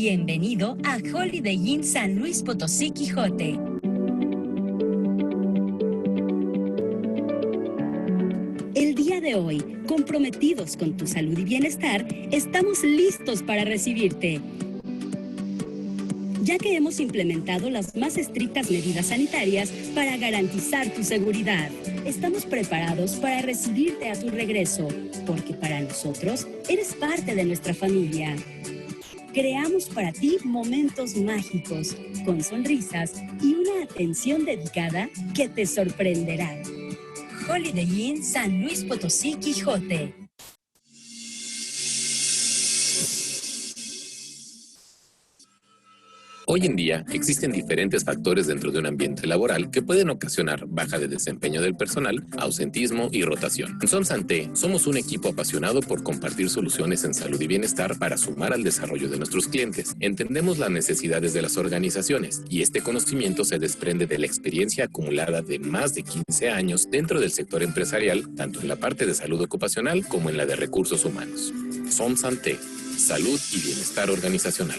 Bienvenido a Holiday Inn San Luis Potosí, Quijote. El día de hoy, comprometidos con tu salud y bienestar, estamos listos para recibirte. Ya que hemos implementado las más estrictas medidas sanitarias para garantizar tu seguridad. Estamos preparados para recibirte a tu regreso, porque para nosotros eres parte de nuestra familia. Creamos para ti momentos mágicos, con sonrisas y una atención dedicada que te sorprenderá. Holiday Inn San Luis Potosí, Quijote. Hoy en día existen diferentes factores dentro de un ambiente laboral que pueden ocasionar baja de desempeño del personal, ausentismo y rotación. En Somsanté somos un equipo apasionado por compartir soluciones en salud y bienestar para sumar al desarrollo de nuestros clientes. Entendemos las necesidades de las organizaciones y este conocimiento se desprende de la experiencia acumulada de más de 15 años dentro del sector empresarial, tanto en la parte de salud ocupacional como en la de recursos humanos. Somsanté, salud y bienestar organizacional.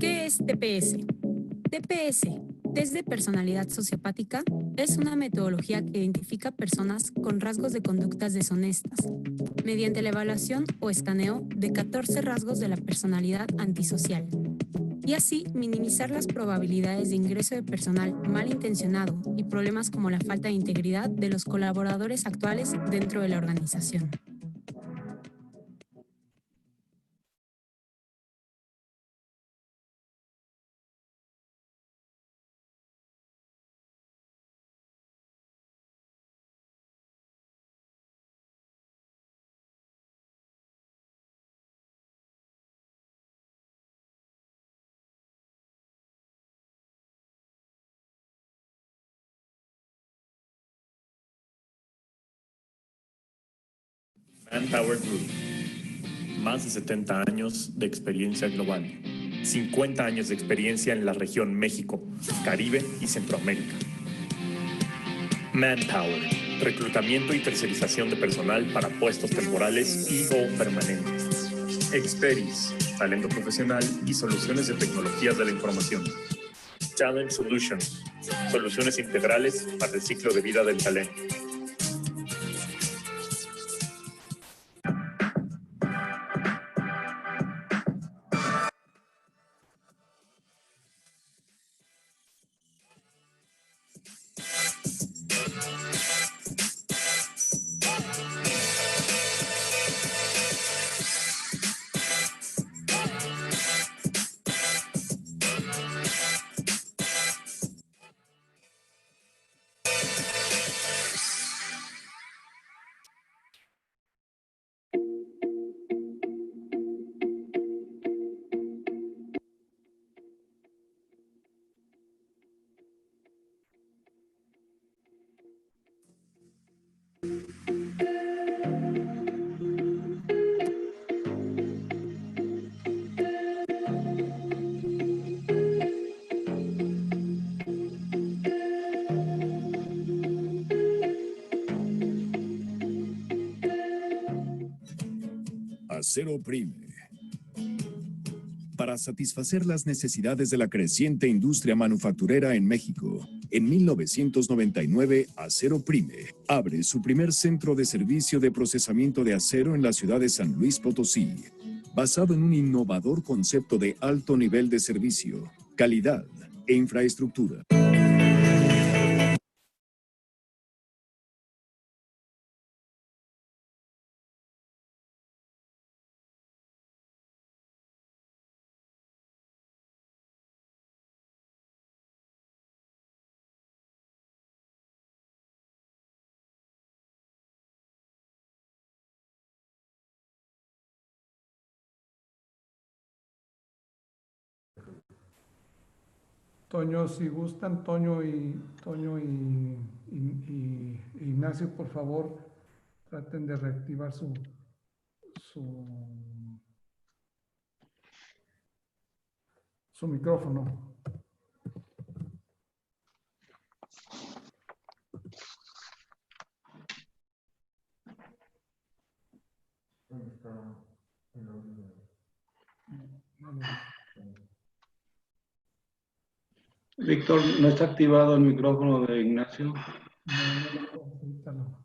¿Qué es TPS? TPS, Test de Personalidad Sociopática, es una metodología que identifica personas con rasgos de conductas deshonestas, mediante la evaluación o escaneo de 14 rasgos de la personalidad antisocial, y así minimizar las probabilidades de ingreso de personal malintencionado y problemas como la falta de integridad de los colaboradores actuales dentro de la organización. Manpower Group. Más de 70 años de experiencia global. 50 años de experiencia en la región México, Caribe y Centroamérica. Manpower. reclutamiento y tercerización de personal para puestos temporales y o permanentes. Experis, talento profesional y soluciones de tecnologías de la información. Talent Solutions, soluciones integrales para el ciclo de vida del talento. Acero Prime. Para satisfacer las necesidades de la creciente industria manufacturera en México, en 1999, Acero Prime abre su primer centro de servicio de procesamiento de acero en la ciudad de San Luis Potosí, basado en un innovador concepto de alto nivel de servicio, calidad e infraestructura. Toño, si gustan, Toño y Ignacio, por favor, traten de reactivar su micrófono. Víctor, ¿no está activado el micrófono de Ignacio? No.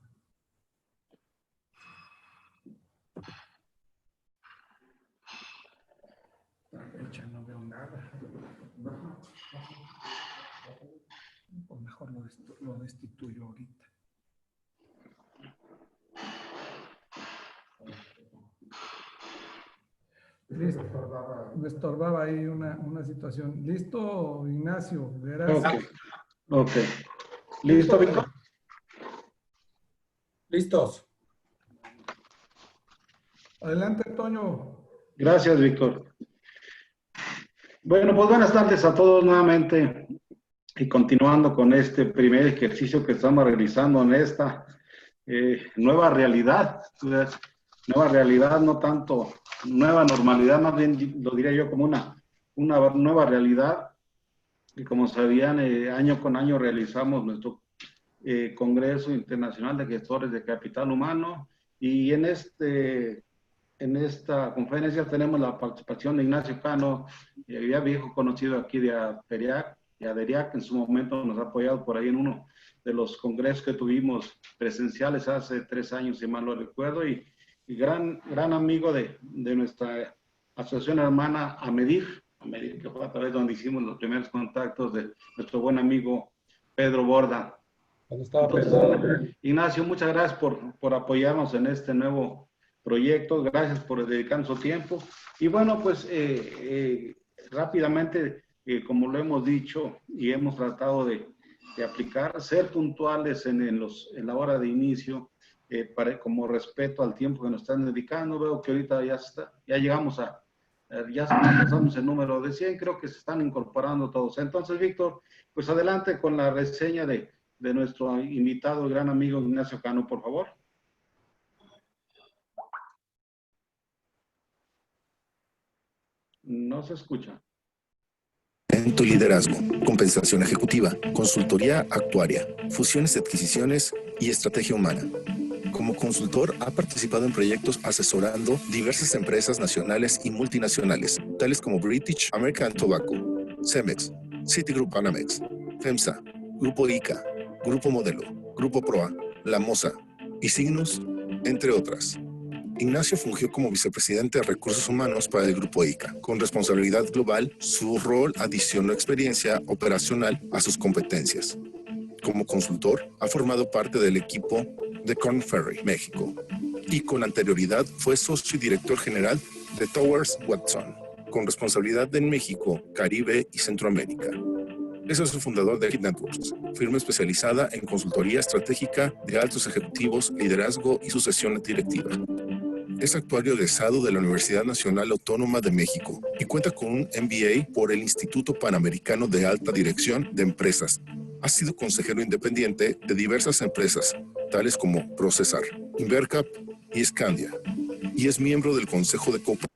No veo nada. Pues mejor lo destituyo ahorita. Listo. Me estorbaba ahí una situación. ¿Listo, Ignacio? Gracias. Ok. ¿Listo, Víctor? Listos. Adelante, Toño. Gracias, Víctor. Bueno, pues buenas tardes a todos nuevamente y continuando con este primer ejercicio que estamos realizando en esta nueva realidad. Nueva realidad, no tanto nueva normalidad, más bien lo diría yo como una nueva realidad. Y como sabían, año con año realizamos nuestro Congreso Internacional de Gestores de Capital Humano, y en esta conferencia tenemos la participación de Ignacio Cano, ya viejo conocido aquí de APERIAC y ADERIAC. En su momento nos ha apoyado por ahí en uno de los congresos que tuvimos presenciales hace 3 años, si mal no recuerdo, y gran amigo de nuestra asociación hermana AMEDIR, que fue a través donde hicimos los primeros contactos de nuestro buen amigo Pedro Borda. Entonces, Ignacio, muchas gracias por apoyarnos en este nuevo proyecto. Gracias por dedicar su tiempo. Y bueno, pues rápidamente, como lo hemos dicho y hemos tratado de aplicar, ser puntuales en la hora de inicio, como respeto al tiempo que nos están dedicando. Veo que ahorita ya llegamos ya pasamos el número de 100, creo que se están incorporando todos. Entonces, Víctor, pues adelante con la reseña de nuestro invitado, el gran amigo Ignacio Cano, por favor. No se escucha. Tu liderazgo, compensación ejecutiva, consultoría actuaria, fusiones y adquisiciones y estrategia humana. Como consultor, ha participado en proyectos asesorando diversas empresas nacionales y multinacionales, tales como British American Tobacco, Cemex, Citigroup Banamex, FEMSA, Grupo ICA, Grupo Modelo, Grupo Proa, La Mosa y Signus, entre otras. Ignacio fungió como vicepresidente de Recursos Humanos para el Grupo ICA. Con responsabilidad global, su rol adicionó experiencia operacional a sus competencias. Como consultor, ha formado parte del equipo de Korn Ferry, México, y con anterioridad fue socio y director general de Towers Watson, con responsabilidad en México, Caribe y Centroamérica. Es el fundador de Hit Networks, firma especializada en consultoría estratégica de altos ejecutivos, liderazgo y sucesión directiva. Es actuario egresado de la Universidad Nacional Autónoma de México y cuenta con un MBA por el Instituto Panamericano de Alta Dirección de Empresas. Ha sido consejero independiente de diversas empresas, tales como Procesar, Invercap y Scandia, y es miembro del Consejo de Copa.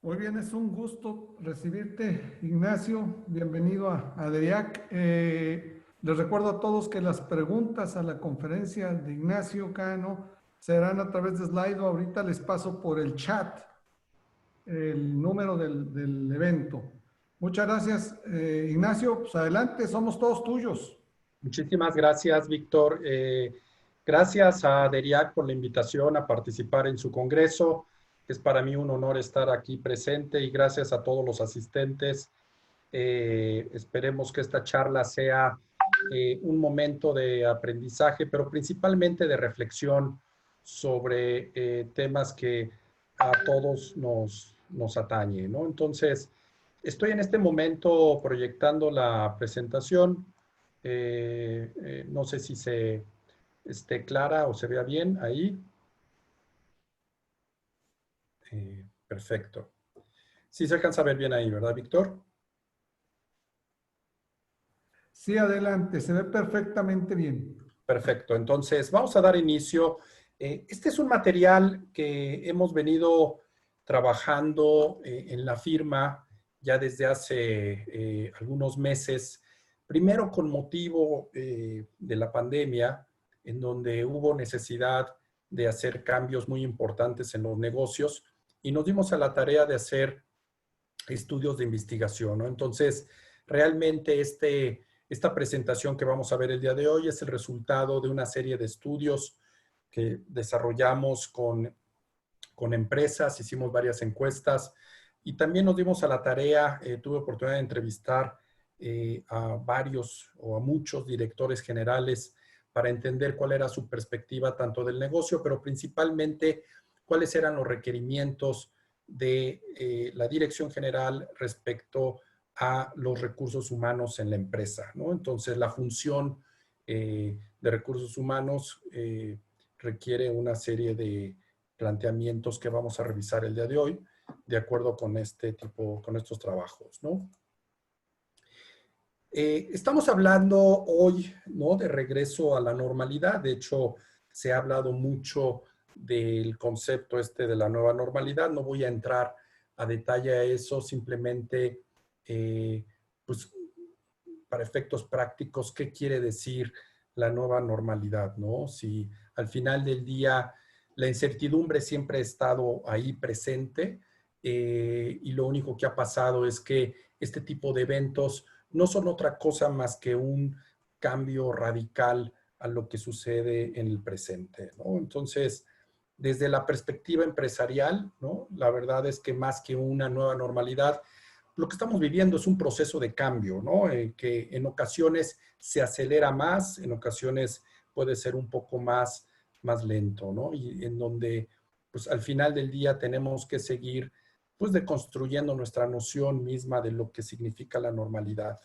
Muy bien, es un gusto recibirte, Ignacio. Bienvenido a ADERIAC. Les recuerdo a todos que las preguntas a la conferencia de Ignacio Cano serán a través de Slido. Ahorita les paso por el chat el número del evento. Muchas gracias, Ignacio. Pues adelante, somos todos tuyos. Muchísimas gracias, Víctor. Gracias a ADERIAC por la invitación a participar en su congreso. Es para mí un honor estar aquí presente y gracias a todos los asistentes. Esperemos que esta charla sea un momento de aprendizaje, pero principalmente de reflexión sobre temas que a todos nos atañe, ¿no? Entonces, estoy en este momento proyectando la presentación. No sé si se esté clara o se vea bien ahí. Perfecto. Sí se alcanza a ver bien ahí, ¿verdad, Víctor? Sí, adelante, se ve perfectamente bien. Perfecto, entonces vamos a dar inicio. Este es un material que hemos venido trabajando en la firma ya desde hace algunos meses, primero con motivo de la pandemia, en donde hubo necesidad de hacer cambios muy importantes en los negocios y nos dimos a la tarea de hacer estudios de investigación, ¿no? Entonces, realmente esta presentación que vamos a ver el día de hoy es el resultado de una serie de estudios que desarrollamos con empresas, hicimos varias encuestas y también nos dimos a la tarea, tuve oportunidad de entrevistar a varios o a muchos directores generales para entender cuál era su perspectiva tanto del negocio, pero principalmente cuáles eran los requerimientos de la dirección general respecto a los recursos humanos en la empresa, ¿no? Entonces, la función de recursos humanos requiere una serie de planteamientos que vamos a revisar el día de hoy, de acuerdo con estos trabajos, ¿no? Estamos hablando hoy, ¿no?, de regreso a la normalidad. De hecho, se ha hablado mucho del concepto de la nueva normalidad. No voy a entrar a detalle a eso, simplemente, pues, para efectos prácticos, ¿qué quiere decir la nueva normalidad, ¿no? Si al final del día la incertidumbre siempre ha estado ahí presente y lo único que ha pasado es que este tipo de eventos no son otra cosa más que un cambio radical a lo que sucede en el presente, ¿no? Entonces, desde la perspectiva empresarial, ¿no?, la verdad es que más que una nueva normalidad, lo que estamos viviendo es un proceso de cambio, ¿no? Que en ocasiones se acelera más, en ocasiones puede ser un poco más lento, ¿no? Y en donde, pues, al final del día tenemos que seguir, pues, deconstruyendo nuestra noción misma de lo que significa la normalidad.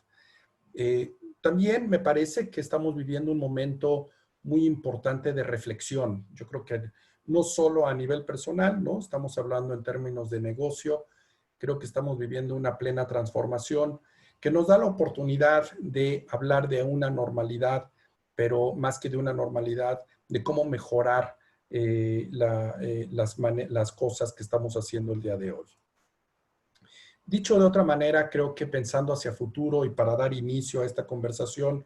También me parece que estamos viviendo un momento muy importante de reflexión. Yo creo que no solo a nivel personal, ¿no? Estamos hablando en términos de negocio. Creo que estamos viviendo una plena transformación que nos da la oportunidad de hablar de una normalidad pero más que de una normalidad, de cómo mejorar las cosas que estamos haciendo el día de hoy. Dicho de otra manera, creo que pensando hacia futuro y para dar inicio a esta conversación,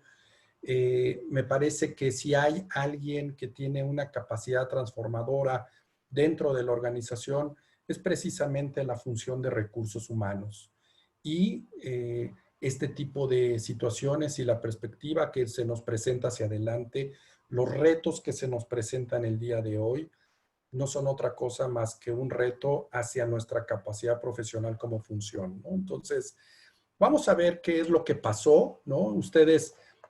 me parece que si hay alguien que tiene una capacidad transformadora dentro de la organización, es precisamente la función de recursos humanos. Y este tipo de situaciones y la perspectiva que se nos presenta hacia adelante, los retos que se nos presentan el día de hoy, no son otra cosa más que un reto hacia nuestra capacidad profesional como función, ¿no? Entonces, vamos a ver qué es lo que pasó, ¿no?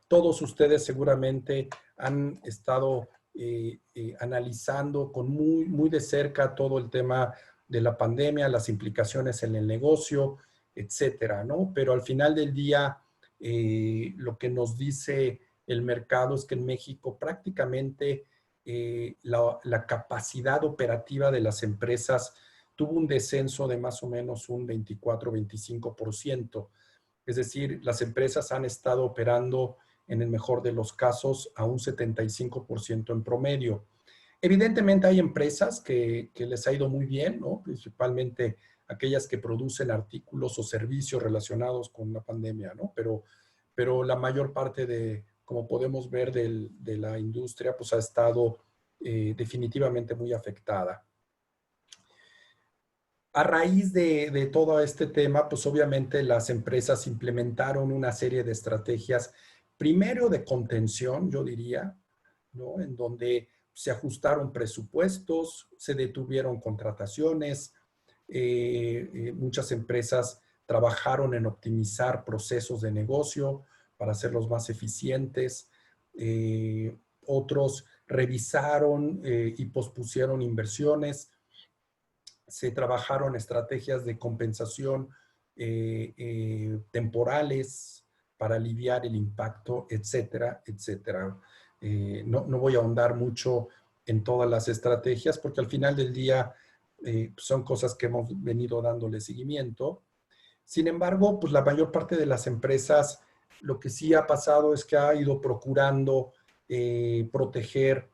Todos ustedes seguramente han estado analizando con muy de cerca todo el tema de la pandemia, las implicaciones en el negocio, etcétera, ¿no? Pero al final del día, lo que nos dice el mercado es que en México prácticamente la capacidad operativa de las empresas tuvo un descenso de más o menos un 24-25%. Es decir, las empresas han estado operando en el mejor de los casos a un 75% en promedio. Evidentemente hay empresas que les ha ido muy bien, ¿no? Principalmente aquellas que producen artículos o servicios relacionados con la pandemia, ¿no? Pero la mayor parte como podemos ver, de la industria, pues ha estado definitivamente muy afectada. A raíz de todo este tema, pues obviamente las empresas implementaron una serie de estrategias, primero de contención, yo diría, ¿no? En donde se ajustaron presupuestos, se detuvieron contrataciones, muchas empresas trabajaron en optimizar procesos de negocio para hacerlos más eficientes. Otros revisaron y pospusieron inversiones. Se trabajaron estrategias de compensación temporales para aliviar el impacto, etcétera, etcétera. No voy a ahondar mucho en todas las estrategias porque al final del día son cosas que hemos venido dándole seguimiento. Sin embargo, pues la mayor parte de las empresas, lo que sí ha pasado es que ha ido procurando proteger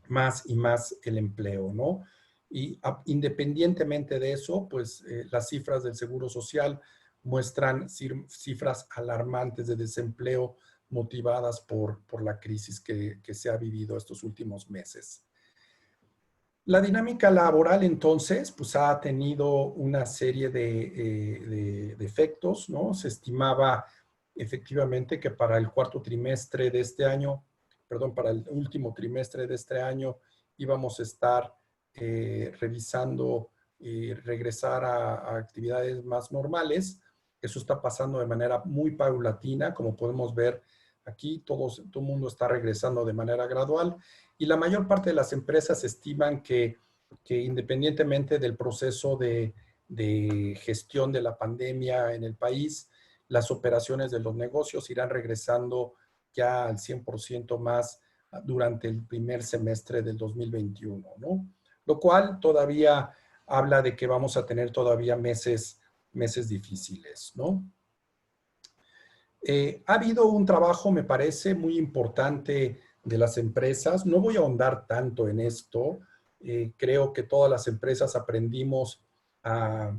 más y más el empleo, ¿no? Y independientemente de eso, pues las cifras del Seguro Social muestran cifras alarmantes de desempleo motivadas por la crisis que se ha vivido estos últimos meses. La dinámica laboral, entonces, pues ha tenido una serie de efectos, ¿no? Se estimaba efectivamente que para el cuarto trimestre de este año, perdón, para el último trimestre de este año, íbamos a estar revisando y regresar a actividades más normales. Eso está pasando de manera muy paulatina, como podemos ver aquí, todo el mundo está regresando de manera gradual. Y la mayor parte de las empresas estiman que independientemente del proceso de gestión de la pandemia en el país, las operaciones de los negocios irán regresando ya al 100% más durante el primer semestre del 2021, ¿no? Lo cual todavía habla de que vamos a tener todavía meses difíciles, ¿no? Ha habido un trabajo, me parece, muy importante de las empresas. No voy a ahondar tanto en esto. Creo que todas las empresas aprendimos a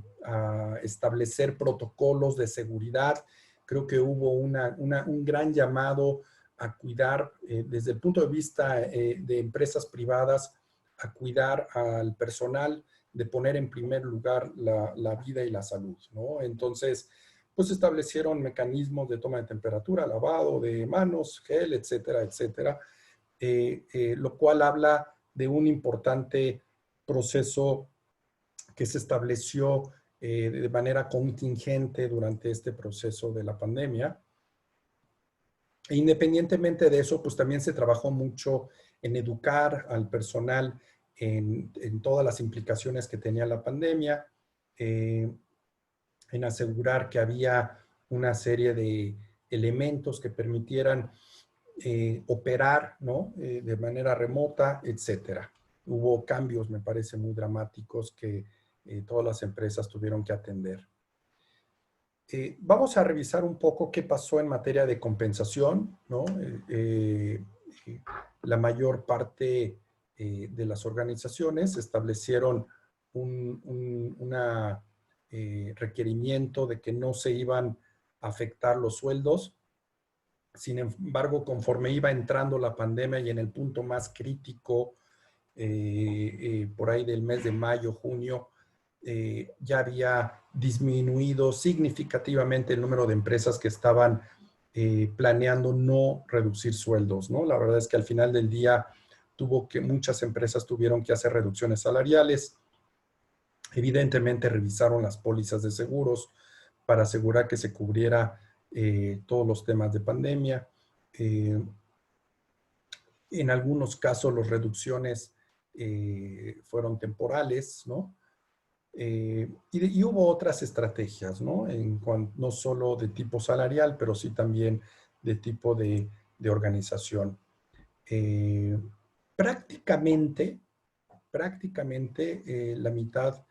establecer protocolos de seguridad. Creo que hubo un gran llamado a cuidar, desde el punto de vista de empresas privadas, a cuidar al personal, de poner en primer lugar la vida y la salud, ¿no? Entonces, pues establecieron mecanismos de toma de temperatura, lavado de manos, gel, etcétera, etcétera, lo cual habla de un importante proceso que se estableció de manera contingente durante este proceso de la pandemia. E independientemente de eso, pues también se trabajó mucho en educar al personal en todas las implicaciones que tenía la pandemia, en asegurar que había una serie de elementos que permitieran operar, ¿no? De manera remota, etcétera. Hubo cambios, me parece, muy dramáticos que todas las empresas tuvieron que atender. Vamos a revisar un poco qué pasó en materia de compensación, ¿no? la mayor parte de las organizaciones establecieron un requerimiento de que no se iban a afectar los sueldos. Sin embargo, conforme iba entrando la pandemia y en el punto más crítico, por ahí del mes de mayo, junio, ya había disminuido significativamente el número de empresas que estaban planeando no reducir sueldos, ¿no? La verdad es que al final del día muchas empresas tuvieron que hacer reducciones salariales. Evidentemente revisaron las pólizas de seguros para asegurar que se cubriera todos los temas de pandemia. En algunos casos las reducciones fueron temporales, ¿no? Y hubo otras estrategias, ¿no? No solo de tipo salarial, pero sí también de tipo de organización. Prácticamente la mitad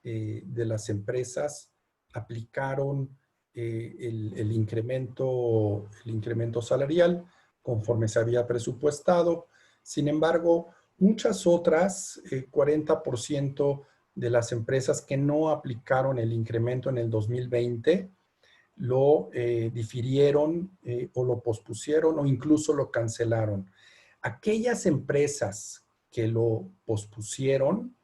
de las empresas aplicaron el incremento salarial conforme se había presupuestado. Sin embargo, muchas otras, 40% de las empresas que no aplicaron el incremento en el 2020, lo difirieron o lo pospusieron o incluso lo cancelaron. Aquellas empresas que lo pospusieron,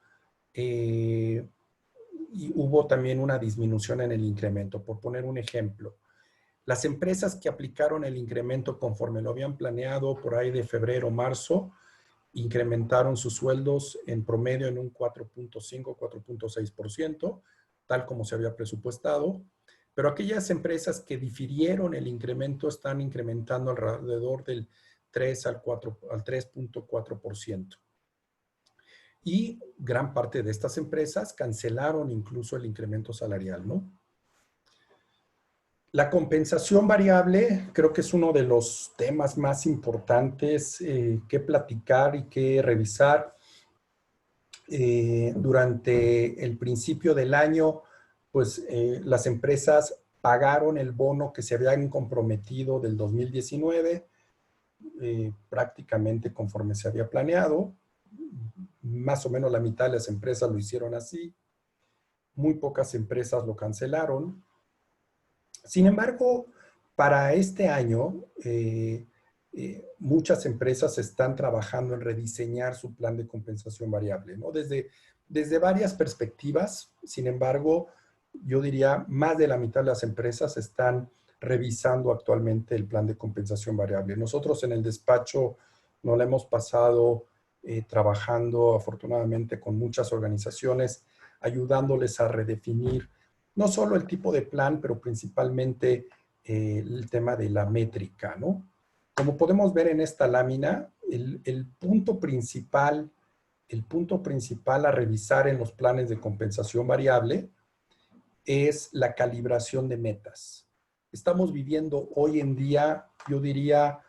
y hubo también una disminución en el incremento. Por poner un ejemplo, las empresas que aplicaron el incremento conforme lo habían planeado por ahí de febrero, marzo, incrementaron sus sueldos en promedio en un 4.5, 4.6%, tal como se había presupuestado. Pero aquellas empresas que difirieron el incremento están incrementando alrededor del 3 al 3.4%. Y gran parte de estas empresas cancelaron incluso el incremento salarial, ¿no? La compensación variable creo que es uno de los temas más importantes que platicar y que revisar. Durante el principio del año, pues las empresas pagaron el bono que se habían comprometido del 2019, prácticamente conforme se había planeado. Más o menos la mitad de las empresas lo hicieron así. Muy pocas empresas lo cancelaron. Sin embargo, para este año, muchas empresas están trabajando en rediseñar su plan de compensación variable, ¿no? Desde varias perspectivas. Sin embargo, yo diría más de la mitad de las empresas están revisando actualmente el plan de compensación variable. Nosotros en el despacho nos lo hemos pasado trabajando afortunadamente con muchas organizaciones, ayudándoles a redefinir no solo el tipo de plan, pero principalmente el tema de la métrica, ¿no? Como podemos ver en esta lámina, el punto principal a revisar en los planes de compensación variable es la calibración de metas. Estamos viviendo hoy en día, yo diría,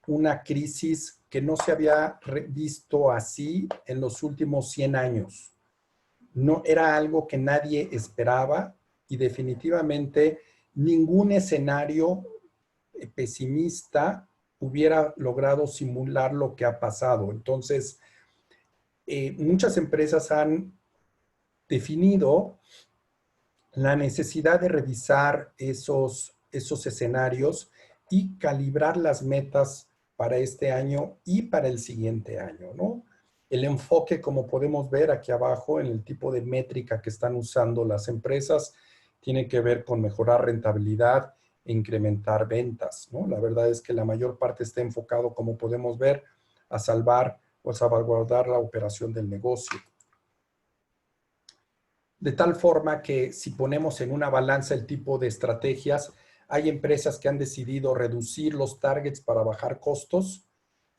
una crisis que no se había visto así en los últimos 100 años. No era algo que nadie esperaba y definitivamente ningún escenario pesimista hubiera logrado simular lo que ha pasado. Entonces, muchas empresas han definido la necesidad de revisar esos escenarios y calibrar las metas para este año y para el siguiente año, ¿no? El enfoque, como podemos ver aquí abajo, en el tipo de métrica que están usando las empresas, tiene que ver con mejorar rentabilidad e incrementar ventas, ¿no? La verdad es que la mayor parte está enfocado, como podemos ver, a salvar o salvaguardar la operación del negocio. De tal forma que si ponemos en una balanza el tipo de estrategias, hay empresas que han decidido reducir los targets para bajar costos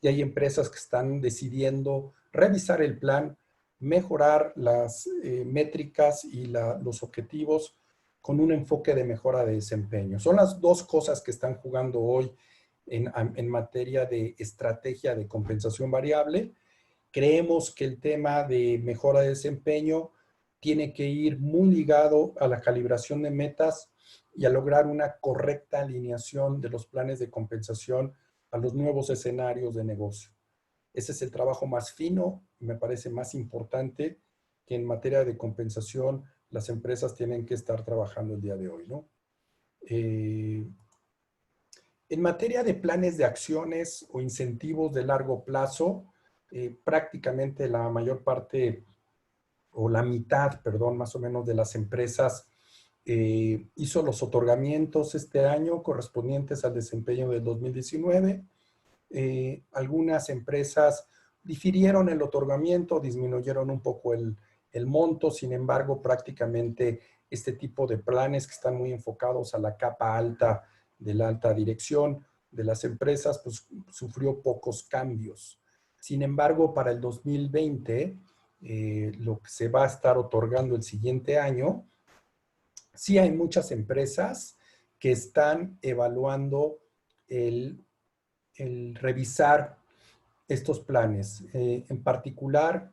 y hay empresas que están decidiendo revisar el plan, mejorar las métricas y los objetivos con un enfoque de mejora de desempeño. Son las dos cosas que están jugando hoy en materia de estrategia de compensación variable. Creemos que el tema de mejora de desempeño tiene que ir muy ligado a la calibración de metas y a lograr una correcta alineación de los planes de compensación a los nuevos escenarios de negocio. Ese es el trabajo más fino, me parece más importante que en materia de compensación las empresas tienen que estar trabajando el día de hoy, ¿no? En materia de planes de acciones o incentivos de largo plazo, prácticamente la mayor parte, o la mitad, perdón, más o menos de las empresas hizo los otorgamientos este año correspondientes al desempeño del 2019. Algunas empresas difirieron el otorgamiento, disminuyeron un poco el monto, sin embargo, prácticamente este tipo de planes que están muy enfocados a la capa alta de la alta dirección de las empresas, pues sufrió pocos cambios. Sin embargo, para el 2020, lo que se va a estar otorgando el siguiente año, sí hay muchas empresas que están evaluando el revisar estos planes. En particular,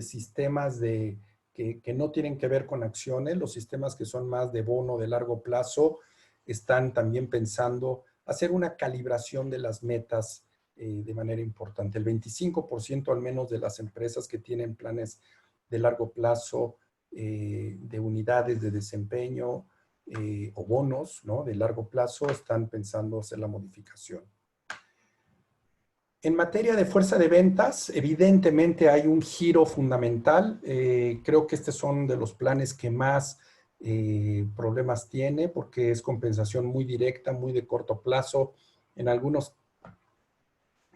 sistemas que no tienen que ver con acciones, los sistemas que son más de bono de largo plazo, están también pensando hacer una calibración de las metas de manera importante. El 25% al menos de las empresas que tienen planes de largo plazo, de unidades de desempeño o bonos, ¿no?, de largo plazo, están pensando hacer la modificación. En materia de fuerza de ventas, evidentemente hay un giro fundamental. Creo que estos son de los planes que más problemas tiene, porque es compensación muy directa, muy de corto plazo. En algunos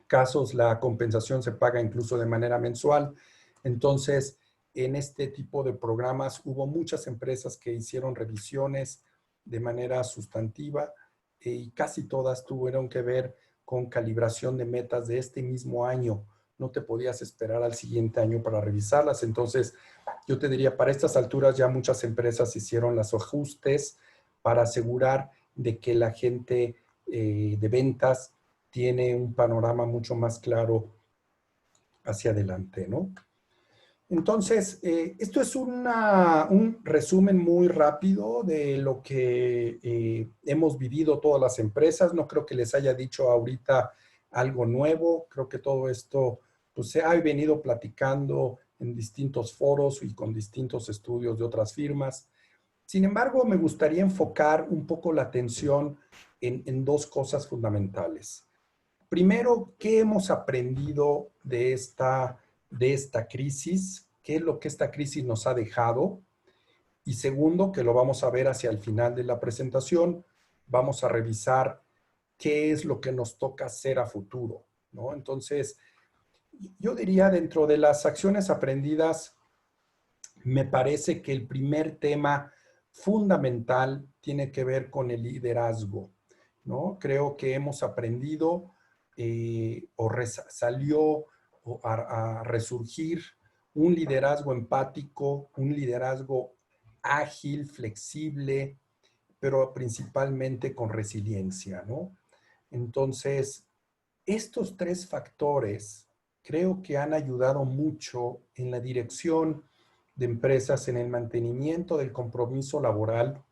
casos la compensación se paga incluso de manera mensual. Entonces, en este tipo de programas hubo muchas empresas que hicieron revisiones de manera sustantiva y casi todas tuvieron que ver con calibración de metas de este mismo año. No te podías esperar al siguiente año para revisarlas. Entonces, yo te diría, para estas alturas ya muchas empresas hicieron los ajustes para asegurar de que la gente de ventas tiene un panorama mucho más claro hacia adelante, ¿no? Entonces, esto es un resumen muy rápido de lo que hemos vivido todas las empresas. No creo que les haya dicho ahorita algo nuevo. Creo que todo esto pues, se ha venido platicando en distintos foros y con distintos estudios de otras firmas. Sin embargo, me gustaría enfocar un poco la atención en dos cosas fundamentales. Primero, ¿qué hemos aprendido de esta crisis? ¿Qué es lo que esta crisis nos ha dejado? Y segundo, que lo vamos a ver hacia el final de la presentación, vamos a revisar qué es lo que nos toca hacer a futuro, ¿no? Entonces, yo diría dentro de las acciones aprendidas, me parece que el primer tema fundamental tiene que ver con el liderazgo, ¿no? Creo que hemos aprendido salió a resurgir un liderazgo empático, un liderazgo ágil, flexible, pero principalmente con resiliencia, ¿no? Entonces, estos tres factores creo que han ayudado mucho en la dirección de empresas, en el mantenimiento del compromiso laboral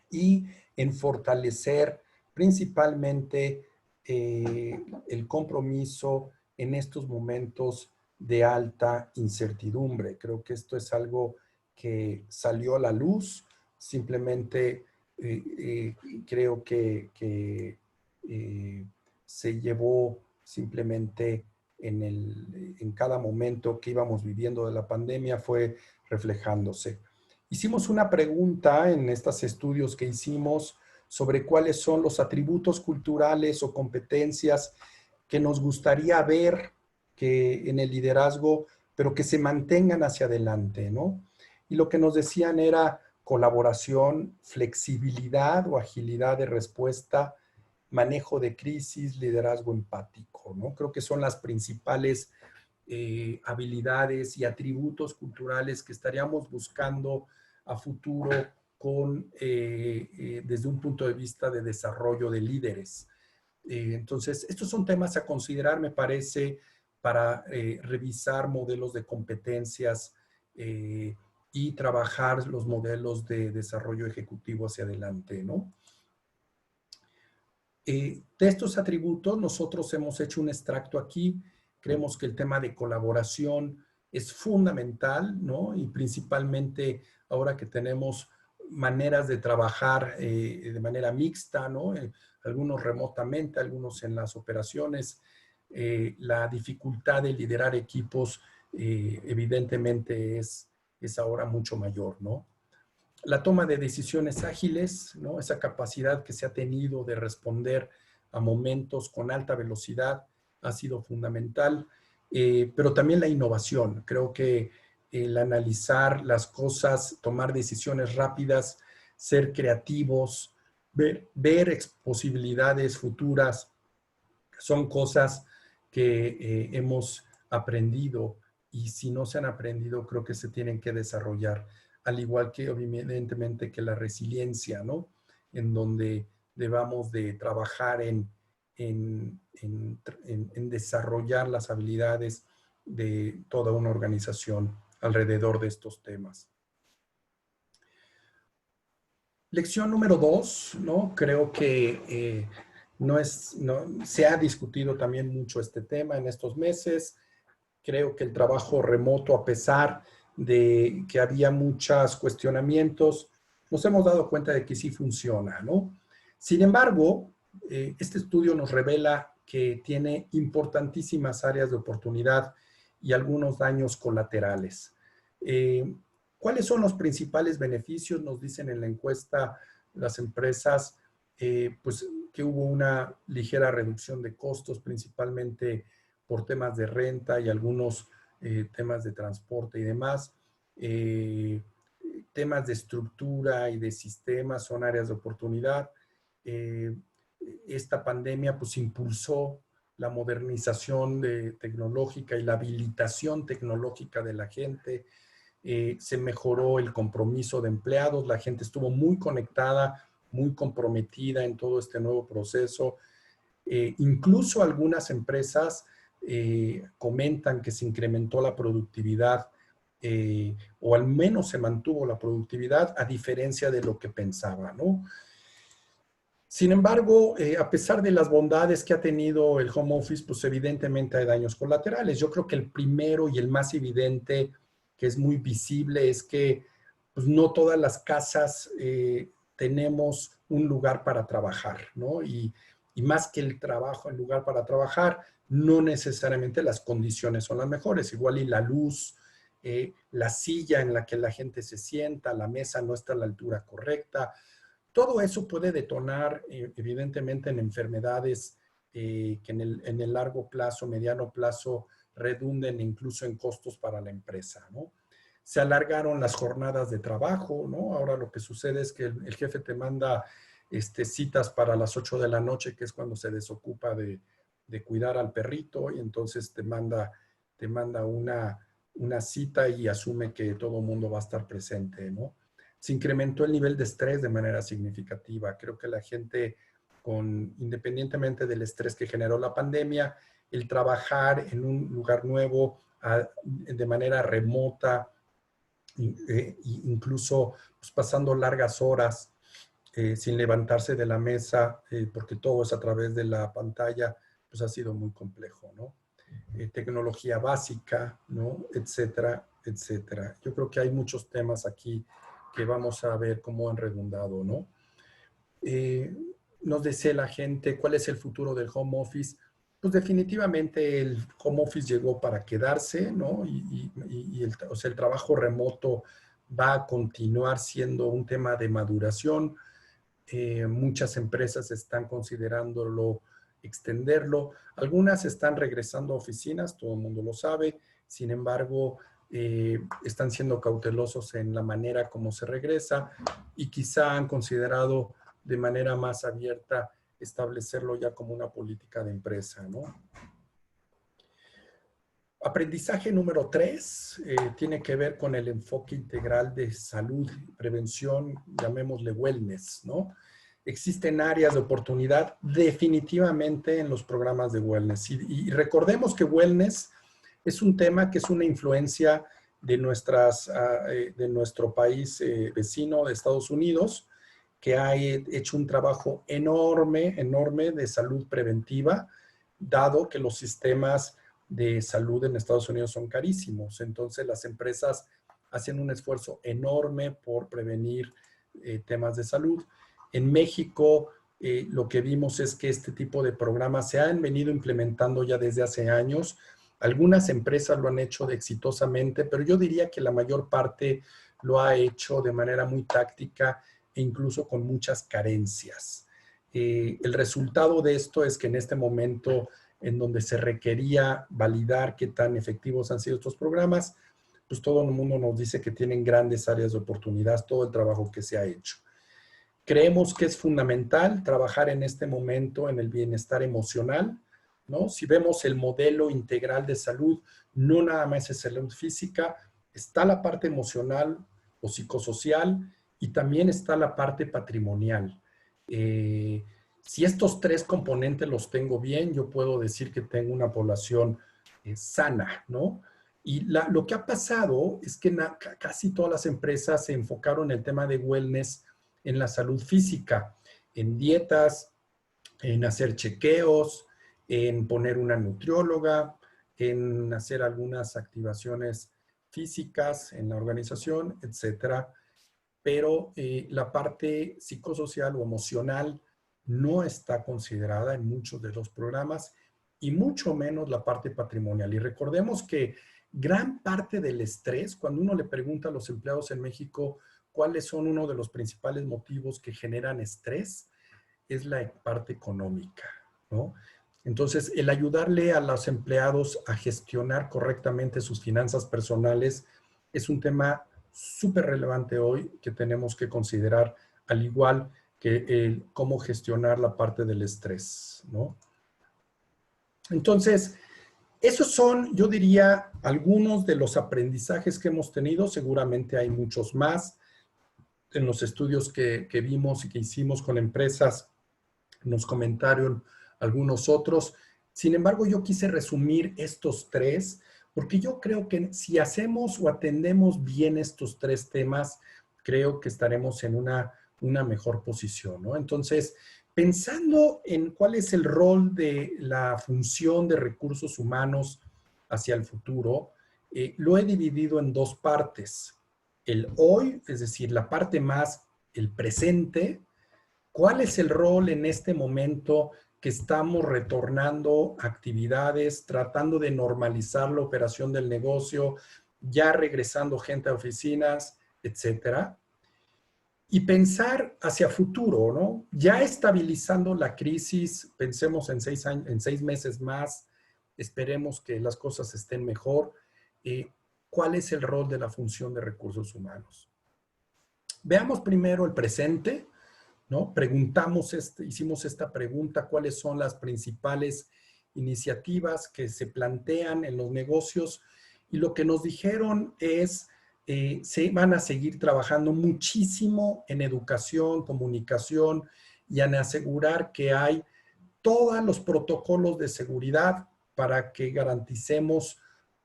y en fortalecer principalmente el compromiso en estos momentos de alta incertidumbre. Creo que esto es algo que salió a la luz, simplemente creo que se llevó simplemente en cada momento que íbamos viviendo de la pandemia fue reflejándose. Hicimos una pregunta en estos estudios que hicimos sobre cuáles son los atributos culturales o competencias que nos gustaría ver que en el liderazgo, pero que se mantengan hacia adelante, ¿no? Y lo que nos decían era colaboración, flexibilidad o agilidad de respuesta, manejo de crisis, liderazgo empático, ¿no? Creo que son las principales habilidades y atributos culturales que estaríamos buscando a futuro desde un punto de vista de desarrollo de líderes. Entonces, estos son temas a considerar, me parece, para revisar modelos de competencias y trabajar los modelos de desarrollo ejecutivo hacia adelante, ¿no? De estos atributos, nosotros hemos hecho un extracto aquí Creemos que el tema de colaboración es fundamental, ¿no? Y principalmente ahora que tenemos maneras de trabajar de manera mixta, ¿no? Algunos remotamente, algunos en las operaciones. La dificultad de liderar equipos evidentemente es ahora mucho mayor, ¿no? La toma de decisiones ágiles, ¿no? Esa capacidad que se ha tenido de responder a momentos con alta velocidad ha sido fundamental, pero también la innovación. Creo que el analizar las cosas, tomar decisiones rápidas, ser creativos, ver posibilidades futuras, son cosas que hemos aprendido, y si no se han aprendido, creo que se tienen que desarrollar, al igual que evidentemente que la resiliencia, ¿no? En donde debamos de trabajar en desarrollar las habilidades de toda una organización alrededor de estos temas. Lección número 2, ¿no? Creo que se ha discutido también mucho este tema en estos meses. Creo que el trabajo remoto, a pesar de que había muchos cuestionamientos, nos hemos dado cuenta de que sí funciona, ¿no? Sin embargo, este estudio nos revela que tiene importantísimas áreas de oportunidad y algunos daños colaterales. ¿Cuáles son los principales beneficios? Nos dicen en la encuesta las empresas, pues que hubo una ligera reducción de costos, principalmente por temas de renta y algunos temas de transporte y demás. Temas de estructura y de sistemas son áreas de oportunidad. Esta pandemia pues impulsó la modernización tecnológica y la habilitación tecnológica de la gente. Se mejoró el compromiso de empleados, la gente estuvo muy conectada, muy comprometida en todo este nuevo proceso. Incluso algunas empresas comentan que se incrementó la productividad o al menos se mantuvo la productividad a diferencia de lo que pensaba, ¿no? Sin embargo, a pesar de las bondades que ha tenido el home office, pues evidentemente hay daños colaterales. Yo creo que el primero y el más evidente, que es muy visible, es que pues, no todas las casas tenemos un lugar para trabajar, ¿no? Y más que el trabajo, el lugar para trabajar, no necesariamente las condiciones son las mejores. Igual y la luz, la silla en la que la gente se sienta, la mesa no está a la altura correcta. Todo eso puede detonar evidentemente en enfermedades que en el largo plazo, mediano plazo, redunden incluso en costos para la empresa, ¿no? Se alargaron las jornadas de trabajo, ¿no? Ahora lo que sucede es que el jefe te manda citas para las 8 de la noche, que es cuando se desocupa de cuidar al perrito, y entonces te manda una cita y asume que todo el mundo va a estar presente, ¿no? Se incrementó el nivel de estrés de manera significativa. Creo que la gente, independientemente del estrés que generó la pandemia, el trabajar en un lugar nuevo de manera remota, incluso pues, pasando largas horas sin levantarse de la mesa, porque todo es a través de la pantalla, pues ha sido muy complejo, ¿no? Tecnología básica, ¿no? Etcétera, etcétera. Yo creo que hay muchos temas aquí que vamos a ver cómo han redundado, ¿no? Nos dice la gente, ¿cuál es el futuro del home office? Pues definitivamente el home office llegó para quedarse, ¿no? O sea, el trabajo remoto va a continuar siendo un tema de maduración. Muchas empresas están considerándolo extenderlo. Algunas están regresando a oficinas, todo el mundo lo sabe. Sin embargo, están siendo cautelosos en la manera como se regresa y quizá han considerado de manera más abierta establecerlo ya como una política de empresa, ¿no? Aprendizaje número 3 tiene que ver con el enfoque integral de salud, prevención, llamémosle wellness, ¿no? Existen áreas de oportunidad definitivamente en los programas de wellness. Y recordemos que wellness es un tema que es una influencia de nuestro país vecino de Estados Unidos, que ha hecho un trabajo enorme de salud preventiva, dado que los sistemas de salud en Estados Unidos son carísimos. Entonces las empresas hacen un esfuerzo enorme por prevenir temas de salud. En México lo que vimos es que este tipo de programas se han venido implementando ya desde hace años. Algunas empresas lo han hecho exitosamente, pero yo diría que la mayor parte lo ha hecho de manera muy táctica e incluso con muchas carencias. El resultado de esto es que en este momento en donde se requería validar qué tan efectivos han sido estos programas, pues todo el mundo nos dice que tienen grandes áreas de oportunidad, todo el trabajo que se ha hecho. Creemos que es fundamental trabajar en este momento en el bienestar emocional, ¿no? Si vemos el modelo integral de salud, no nada más es salud física, está la parte emocional o psicosocial y también está la parte patrimonial. Si estos tres componentes los tengo bien, yo puedo decir que tengo una población sana, ¿no? Y lo que ha pasado es que casi todas las empresas se enfocaron en el tema de wellness en la salud física, en dietas, en hacer chequeos, en poner una nutrióloga, en hacer algunas activaciones físicas en la organización, etcétera. Pero la parte psicosocial o emocional no está considerada en muchos de los programas y mucho menos la parte patrimonial. Y recordemos que gran parte del estrés, cuando uno le pregunta a los empleados en México cuáles son uno de los principales motivos que generan estrés, es la parte económica, ¿no? Entonces, el ayudarle a los empleados a gestionar correctamente sus finanzas personales es un tema súper relevante hoy que tenemos que considerar, al igual que cómo gestionar la parte del estrés, ¿no? Entonces, esos son, yo diría, algunos de los aprendizajes que hemos tenido. Seguramente hay muchos más. En los estudios que vimos y que hicimos con empresas, nos comentaron algunos otros. Sin embargo, yo quise resumir estos tres, porque yo creo que si hacemos o atendemos bien estos tres temas, creo que estaremos en una mejor posición, ¿no? Entonces, pensando en cuál es el rol de la función de recursos humanos hacia el futuro, lo he dividido en dos partes. El hoy, es decir, la parte más, el presente. ¿Cuál es el rol en este momento que estamos retornando actividades, tratando de normalizar la operación del negocio, ya regresando gente a oficinas, etcétera? Y pensar hacia futuro, ¿no? Ya estabilizando la crisis, pensemos en 6 meses más, esperemos que las cosas estén mejor. ¿Cuál es el rol de la función de recursos humanos? Veamos primero el presente, ¿no? Hicimos esta pregunta, ¿cuáles son las principales iniciativas que se plantean en los negocios? Y lo que nos dijeron es, se van a seguir trabajando muchísimo en educación, comunicación y en asegurar que hay todos los protocolos de seguridad para que garanticemos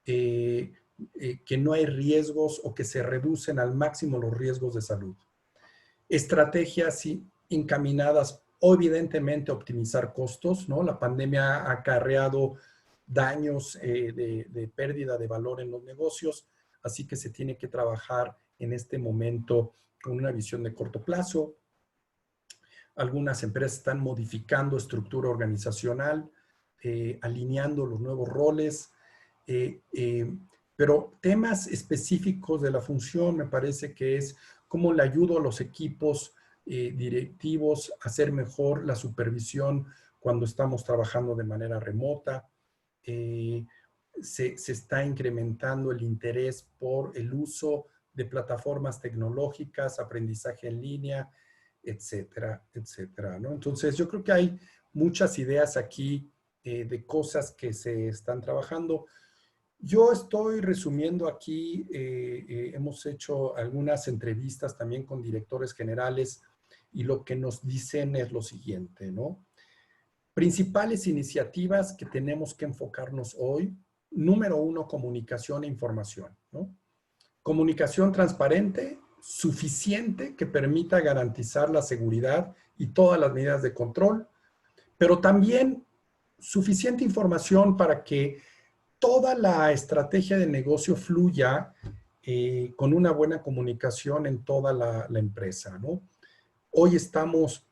que no hay riesgos o que se reducen al máximo los riesgos de salud. Estrategias encaminadas, evidentemente, a optimizar costos, ¿no? La pandemia ha acarreado daños de pérdida de valor en los negocios, así que se tiene que trabajar en este momento con una visión de corto plazo. Algunas empresas están modificando estructura organizacional, alineando los nuevos roles, pero temas específicos de la función me parece que es cómo le ayudo a los equipos directivos a hacer mejor la supervisión cuando estamos trabajando de manera remota. Se está incrementando el interés por el uso de plataformas tecnológicas, aprendizaje en línea, etcétera, etcétera, ¿no? Entonces, yo creo que hay muchas ideas aquí de cosas que se están trabajando. Yo estoy resumiendo aquí, hemos hecho algunas entrevistas también con directores generales y lo que nos dicen es lo siguiente, ¿no? Principales iniciativas que tenemos que enfocarnos hoy. Número 1, comunicación e información, ¿no? Comunicación transparente, suficiente, que permita garantizar la seguridad y todas las medidas de control, pero también suficiente información para que toda la estrategia de negocio fluya con una buena comunicación en toda la empresa, ¿no? Hoy estamos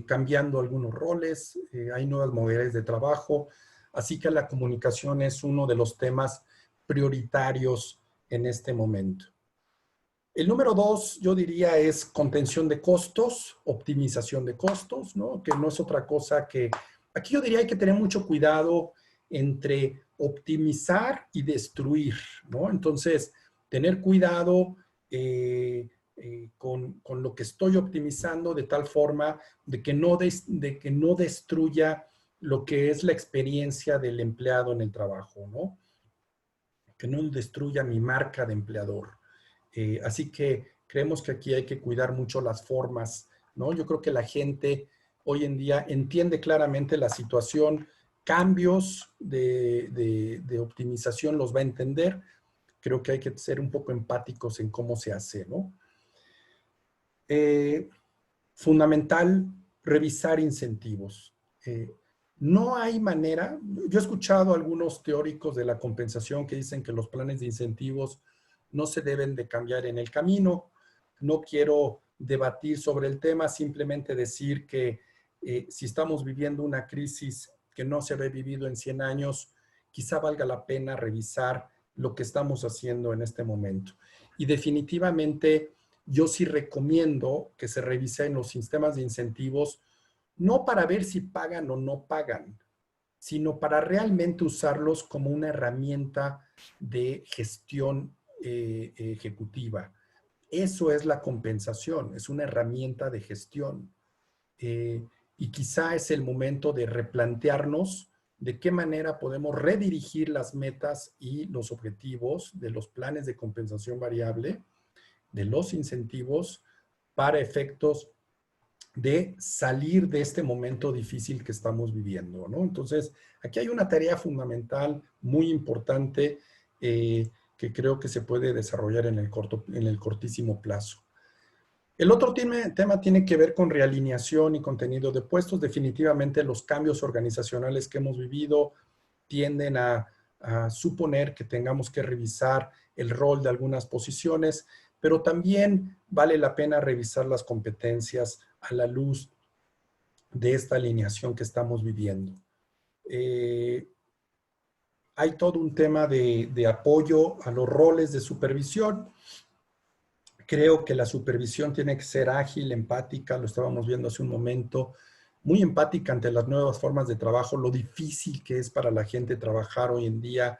cambiando algunos roles, hay nuevas modalidades de trabajo, así que la comunicación es uno de los temas prioritarios en este momento. El número 2, yo diría, es contención de costos, optimización de costos, ¿no? Que no es otra cosa que... Aquí yo diría hay que tener mucho cuidado entre optimizar y destruir, ¿no? Entonces, tener cuidado con lo que estoy optimizando de tal forma de que no destruya lo que es la experiencia del empleado en el trabajo, ¿no? Que no destruya mi marca de empleador. Así que creemos que aquí hay que cuidar mucho las formas, ¿no? Yo creo que la gente hoy en día entiende claramente la situación, cambios de optimización los va a entender. Creo que hay que ser un poco empáticos en cómo se hace, ¿no? Fundamental, revisar incentivos. No hay manera, yo he escuchado a algunos teóricos de la compensación que dicen que los planes de incentivos no se deben de cambiar en el camino. No quiero debatir sobre el tema, simplemente decir que si estamos viviendo una crisis que no se había vivido en 100 años, quizá valga la pena revisar lo que estamos haciendo en este momento. Y definitivamente yo sí recomiendo que se revisen los sistemas de incentivos, no para ver si pagan o no pagan, sino para realmente usarlos como una herramienta de gestión ejecutiva. Eso es la compensación, es una herramienta de gestión. Y quizá es el momento de replantearnos de qué manera podemos redirigir las metas y los objetivos de los planes de compensación variable, de los incentivos, para efectos de salir de este momento difícil que estamos viviendo, ¿no? Entonces, aquí hay una tarea fundamental, muy importante, que creo que se puede desarrollar en el cortísimo plazo. El otro tema tiene que ver con realineación y contenido de puestos. Definitivamente los cambios organizacionales que hemos vivido tienden a suponer que tengamos que revisar el rol de algunas posiciones, pero también vale la pena revisar las competencias a la luz de esta alineación que estamos viviendo. Hay todo un tema de apoyo a los roles de supervisión. Creo que la supervisión tiene que ser ágil, empática, lo estábamos viendo hace un momento, muy empática ante las nuevas formas de trabajo, lo difícil que es para la gente trabajar hoy en día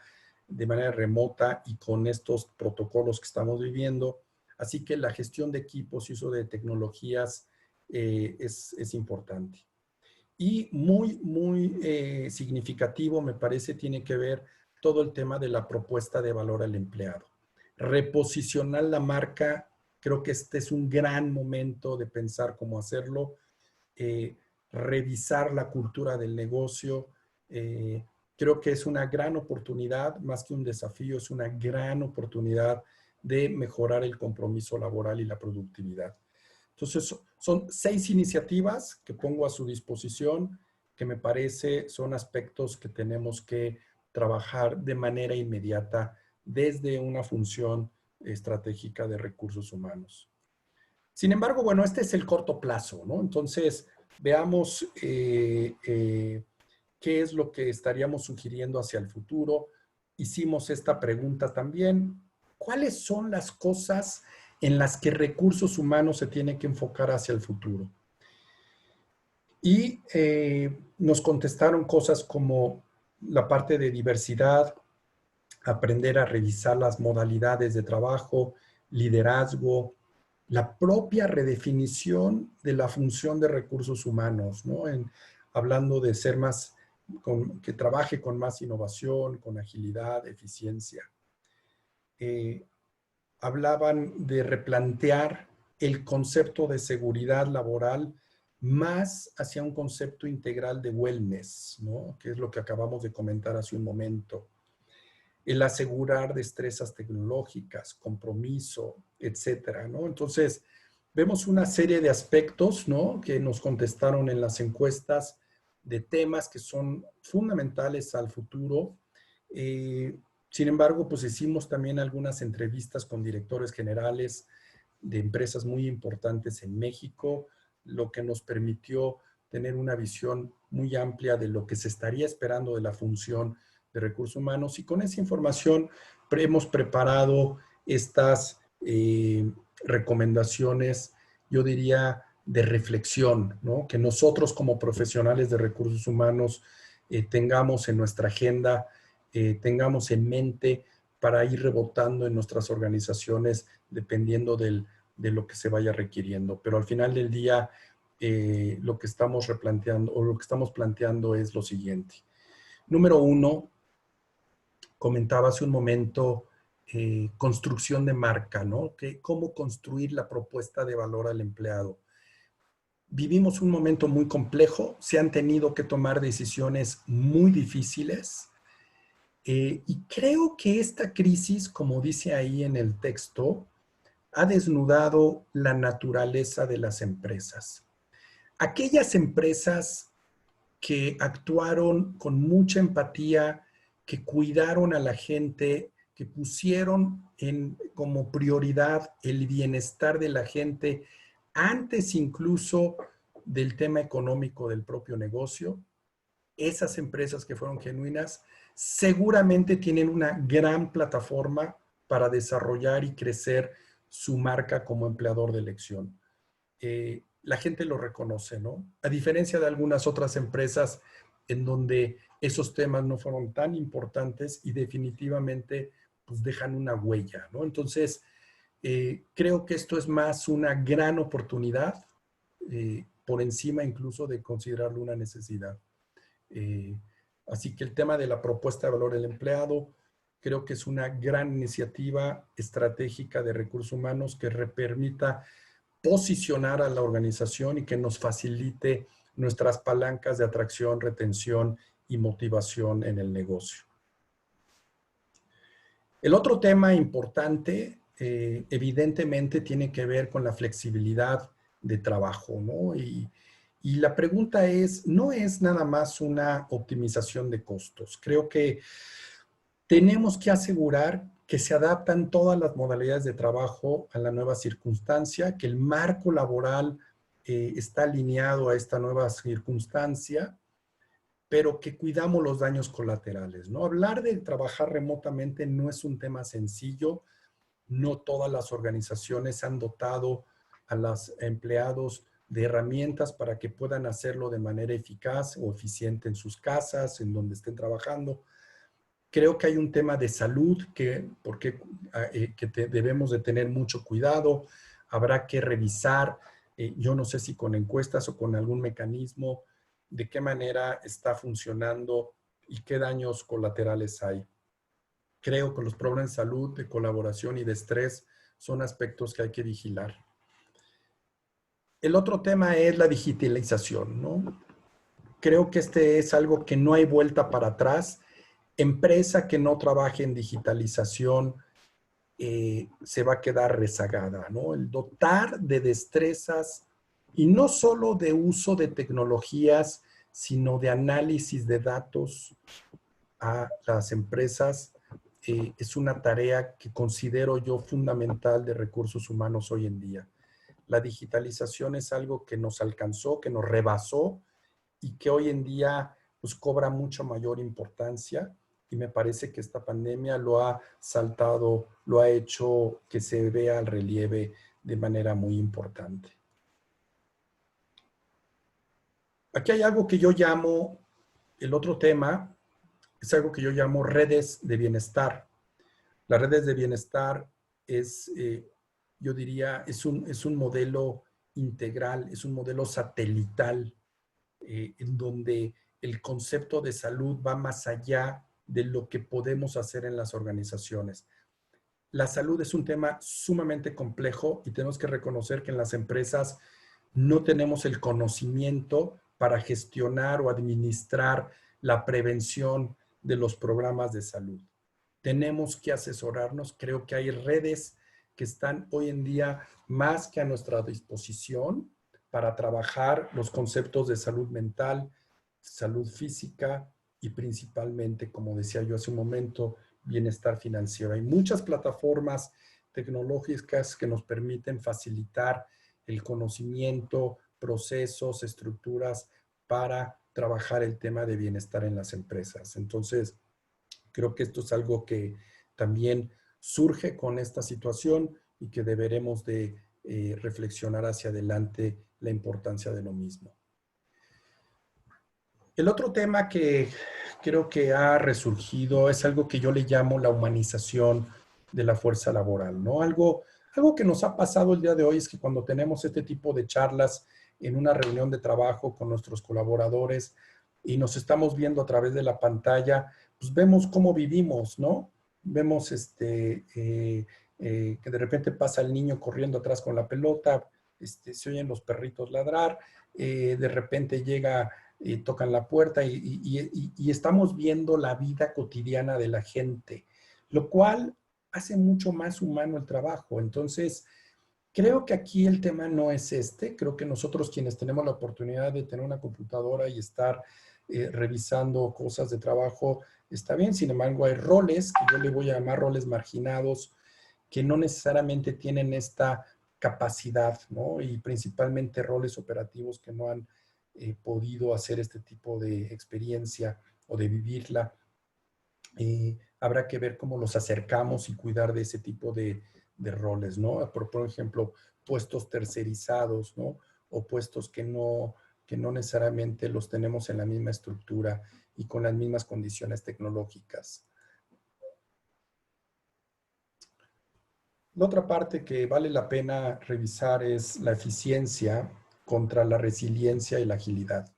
de manera remota y con estos protocolos que estamos viviendo. Así que la gestión de equipos y uso de tecnologías es importante. Y muy significativo, me parece, tiene que ver todo el tema de la propuesta de valor al empleado. Reposicionar la marca, creo que este es un gran momento de pensar cómo hacerlo. Revisar la cultura del negocio. Creo que es una gran oportunidad, más que un desafío, es una gran oportunidad de mejorar el compromiso laboral y la productividad. Entonces, son 6 iniciativas que pongo a su disposición, que me parece son aspectos que tenemos que trabajar de manera inmediata desde una función estratégica de recursos humanos. Sin embargo, bueno, este es el corto plazo, ¿no? Entonces, veamos qué es lo que estaríamos sugiriendo hacia el futuro. Hicimos esta pregunta también. ¿Cuáles son las cosas en las que recursos humanos se tiene que enfocar hacia el futuro? Y nos contestaron cosas como la parte de diversidad, aprender a revisar las modalidades de trabajo, liderazgo, la propia redefinición de la función de recursos humanos, ¿no? Hablando de ser más, que trabaje con más innovación, con agilidad, eficiencia. Hablaban de replantear el concepto de seguridad laboral más hacia un concepto integral de wellness, ¿no? Que es lo que acabamos de comentar hace un momento. El asegurar destrezas tecnológicas, compromiso, etcétera, ¿no? Entonces, vemos una serie de aspectos, ¿no? Que nos contestaron en las encuestas de temas que son fundamentales al futuro, Sin embargo, pues hicimos también algunas entrevistas con directores generales de empresas muy importantes en México, lo que nos permitió tener una visión muy amplia de lo que se estaría esperando de la función de recursos humanos, y con esa información hemos preparado estas recomendaciones, yo diría, de reflexión, ¿no? Que nosotros como profesionales de recursos humanos tengamos en nuestra agenda, tengamos en mente para ir rebotando en nuestras organizaciones dependiendo de lo que se vaya requiriendo. Pero al final del día, lo que estamos replanteando o lo que estamos planteando es lo siguiente. Número 1, comentaba hace un momento, construcción de marca, ¿no? ¿Cómo construir la propuesta de valor al empleado? Vivimos un momento muy complejo, se han tenido que tomar decisiones muy difíciles, y creo que esta crisis, como dice ahí en el texto, ha desnudado la naturaleza de las empresas. Aquellas empresas que actuaron con mucha empatía, que cuidaron a la gente, que pusieron como prioridad el bienestar de la gente antes incluso del tema económico del propio negocio, esas empresas que fueron genuinas seguramente tienen una gran plataforma para desarrollar y crecer su marca como empleador de elección. La gente lo reconoce, ¿no? A diferencia de algunas otras empresas en donde esos temas no fueron tan importantes y definitivamente pues dejan una huella, ¿no? Entonces, creo que esto es más una gran oportunidad por encima incluso de considerarlo una necesidad. Así que el tema de la propuesta de valor del empleado creo que es una gran iniciativa estratégica de recursos humanos que permita posicionar a la organización y que nos facilite nuestras palancas de atracción, retención y motivación en el negocio. El otro tema importante, evidentemente, tiene que ver con la flexibilidad de trabajo, ¿no? Y la pregunta es, no es nada más una optimización de costos. Creo que tenemos que asegurar que se adaptan todas las modalidades de trabajo a la nueva circunstancia, que el marco laboral está alineado a esta nueva circunstancia, pero que cuidamos los daños colaterales, ¿no? Hablar de trabajar remotamente no es un tema sencillo. No todas las organizaciones han dotado a los empleados de herramientas para que puedan hacerlo de manera eficaz o eficiente en sus casas, en donde estén trabajando. Creo que hay un tema de salud que debemos de tener mucho cuidado. Habrá que revisar, yo no sé si con encuestas o con algún mecanismo, de qué manera está funcionando y qué daños colaterales hay. Creo que los problemas de salud, de colaboración y de estrés son aspectos que hay que vigilar. El otro tema es la digitalización, ¿no? Creo que este es algo que no hay vuelta para atrás. Empresa que no trabaje en digitalización se va a quedar rezagada, ¿no? El dotar de destrezas, y no solo de uso de tecnologías, sino de análisis de datos a las empresas, es una tarea que considero yo fundamental de recursos humanos hoy en día. La digitalización es algo que nos alcanzó, que nos rebasó y que hoy en día pues, cobra mucha mayor importancia, y me parece que esta pandemia lo ha saltado, lo ha hecho que se vea al relieve de manera muy importante. Aquí hay algo que yo llamo, el otro tema, es algo que yo llamo redes de bienestar. Las redes de bienestar es, yo diría, es un modelo integral, es un modelo satelital, en donde el concepto de salud va más allá de lo que podemos hacer en las organizaciones. La salud es un tema sumamente complejo y tenemos que reconocer que en las empresas no tenemos el conocimiento para gestionar o administrar la prevención de los programas de salud. Tenemos que asesorarnos. Creo que hay redes que están hoy en día más que a nuestra disposición para trabajar los conceptos de salud mental, salud física, y principalmente, como decía yo hace un momento, bienestar financiero. Hay muchas plataformas tecnológicas que nos permiten facilitar el conocimiento, procesos, estructuras para trabajar el tema de bienestar en las empresas. Entonces, creo que esto es algo que también surge con esta situación y que deberemos de reflexionar hacia adelante la importancia de lo mismo. El otro tema que creo que ha resurgido es algo que yo le llamo la humanización de la fuerza laboral, ¿no? Algo que nos ha pasado el día de hoy es que cuando tenemos este tipo de charlas en una reunión de trabajo con nuestros colaboradores y nos estamos viendo a través de la pantalla, pues vemos cómo vivimos, ¿no? Vemos que de repente pasa el niño corriendo atrás con la pelota, se oyen los perritos ladrar, de repente llega, tocan la puerta y estamos viendo la vida cotidiana de la gente, lo cual hace mucho más humano el trabajo. Entonces, creo que aquí el tema no es creo que nosotros quienes tenemos la oportunidad de tener una computadora y estar revisando cosas de trabajo, está bien. Sin embargo, hay roles que yo le voy a llamar roles marginados que no necesariamente tienen esta capacidad, ¿no? Y principalmente roles operativos que no han podido hacer este tipo de experiencia o de vivirla. Habrá que ver cómo los acercamos y cuidar de ese tipo de roles, ¿no? Por ejemplo, puestos tercerizados, ¿no? O puestos que no necesariamente los tenemos en la misma estructura y con las mismas condiciones tecnológicas. La otra parte que vale la pena revisar es la eficiencia contra la resiliencia y la agilidad.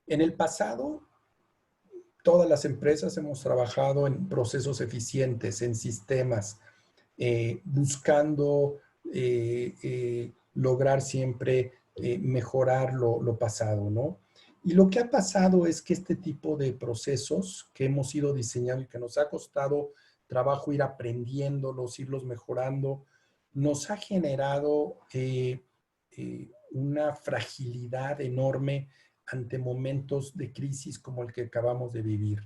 En el pasado, todas las empresas hemos trabajado en procesos eficientes, en sistemas, buscando lograr siempre mejorar lo pasado, ¿no? Y lo que ha pasado es que este tipo de procesos que hemos ido diseñando y que nos ha costado trabajo ir aprendiéndolos, irlos mejorando, nos ha generado una fragilidad enorme ante momentos de crisis como el que acabamos de vivir.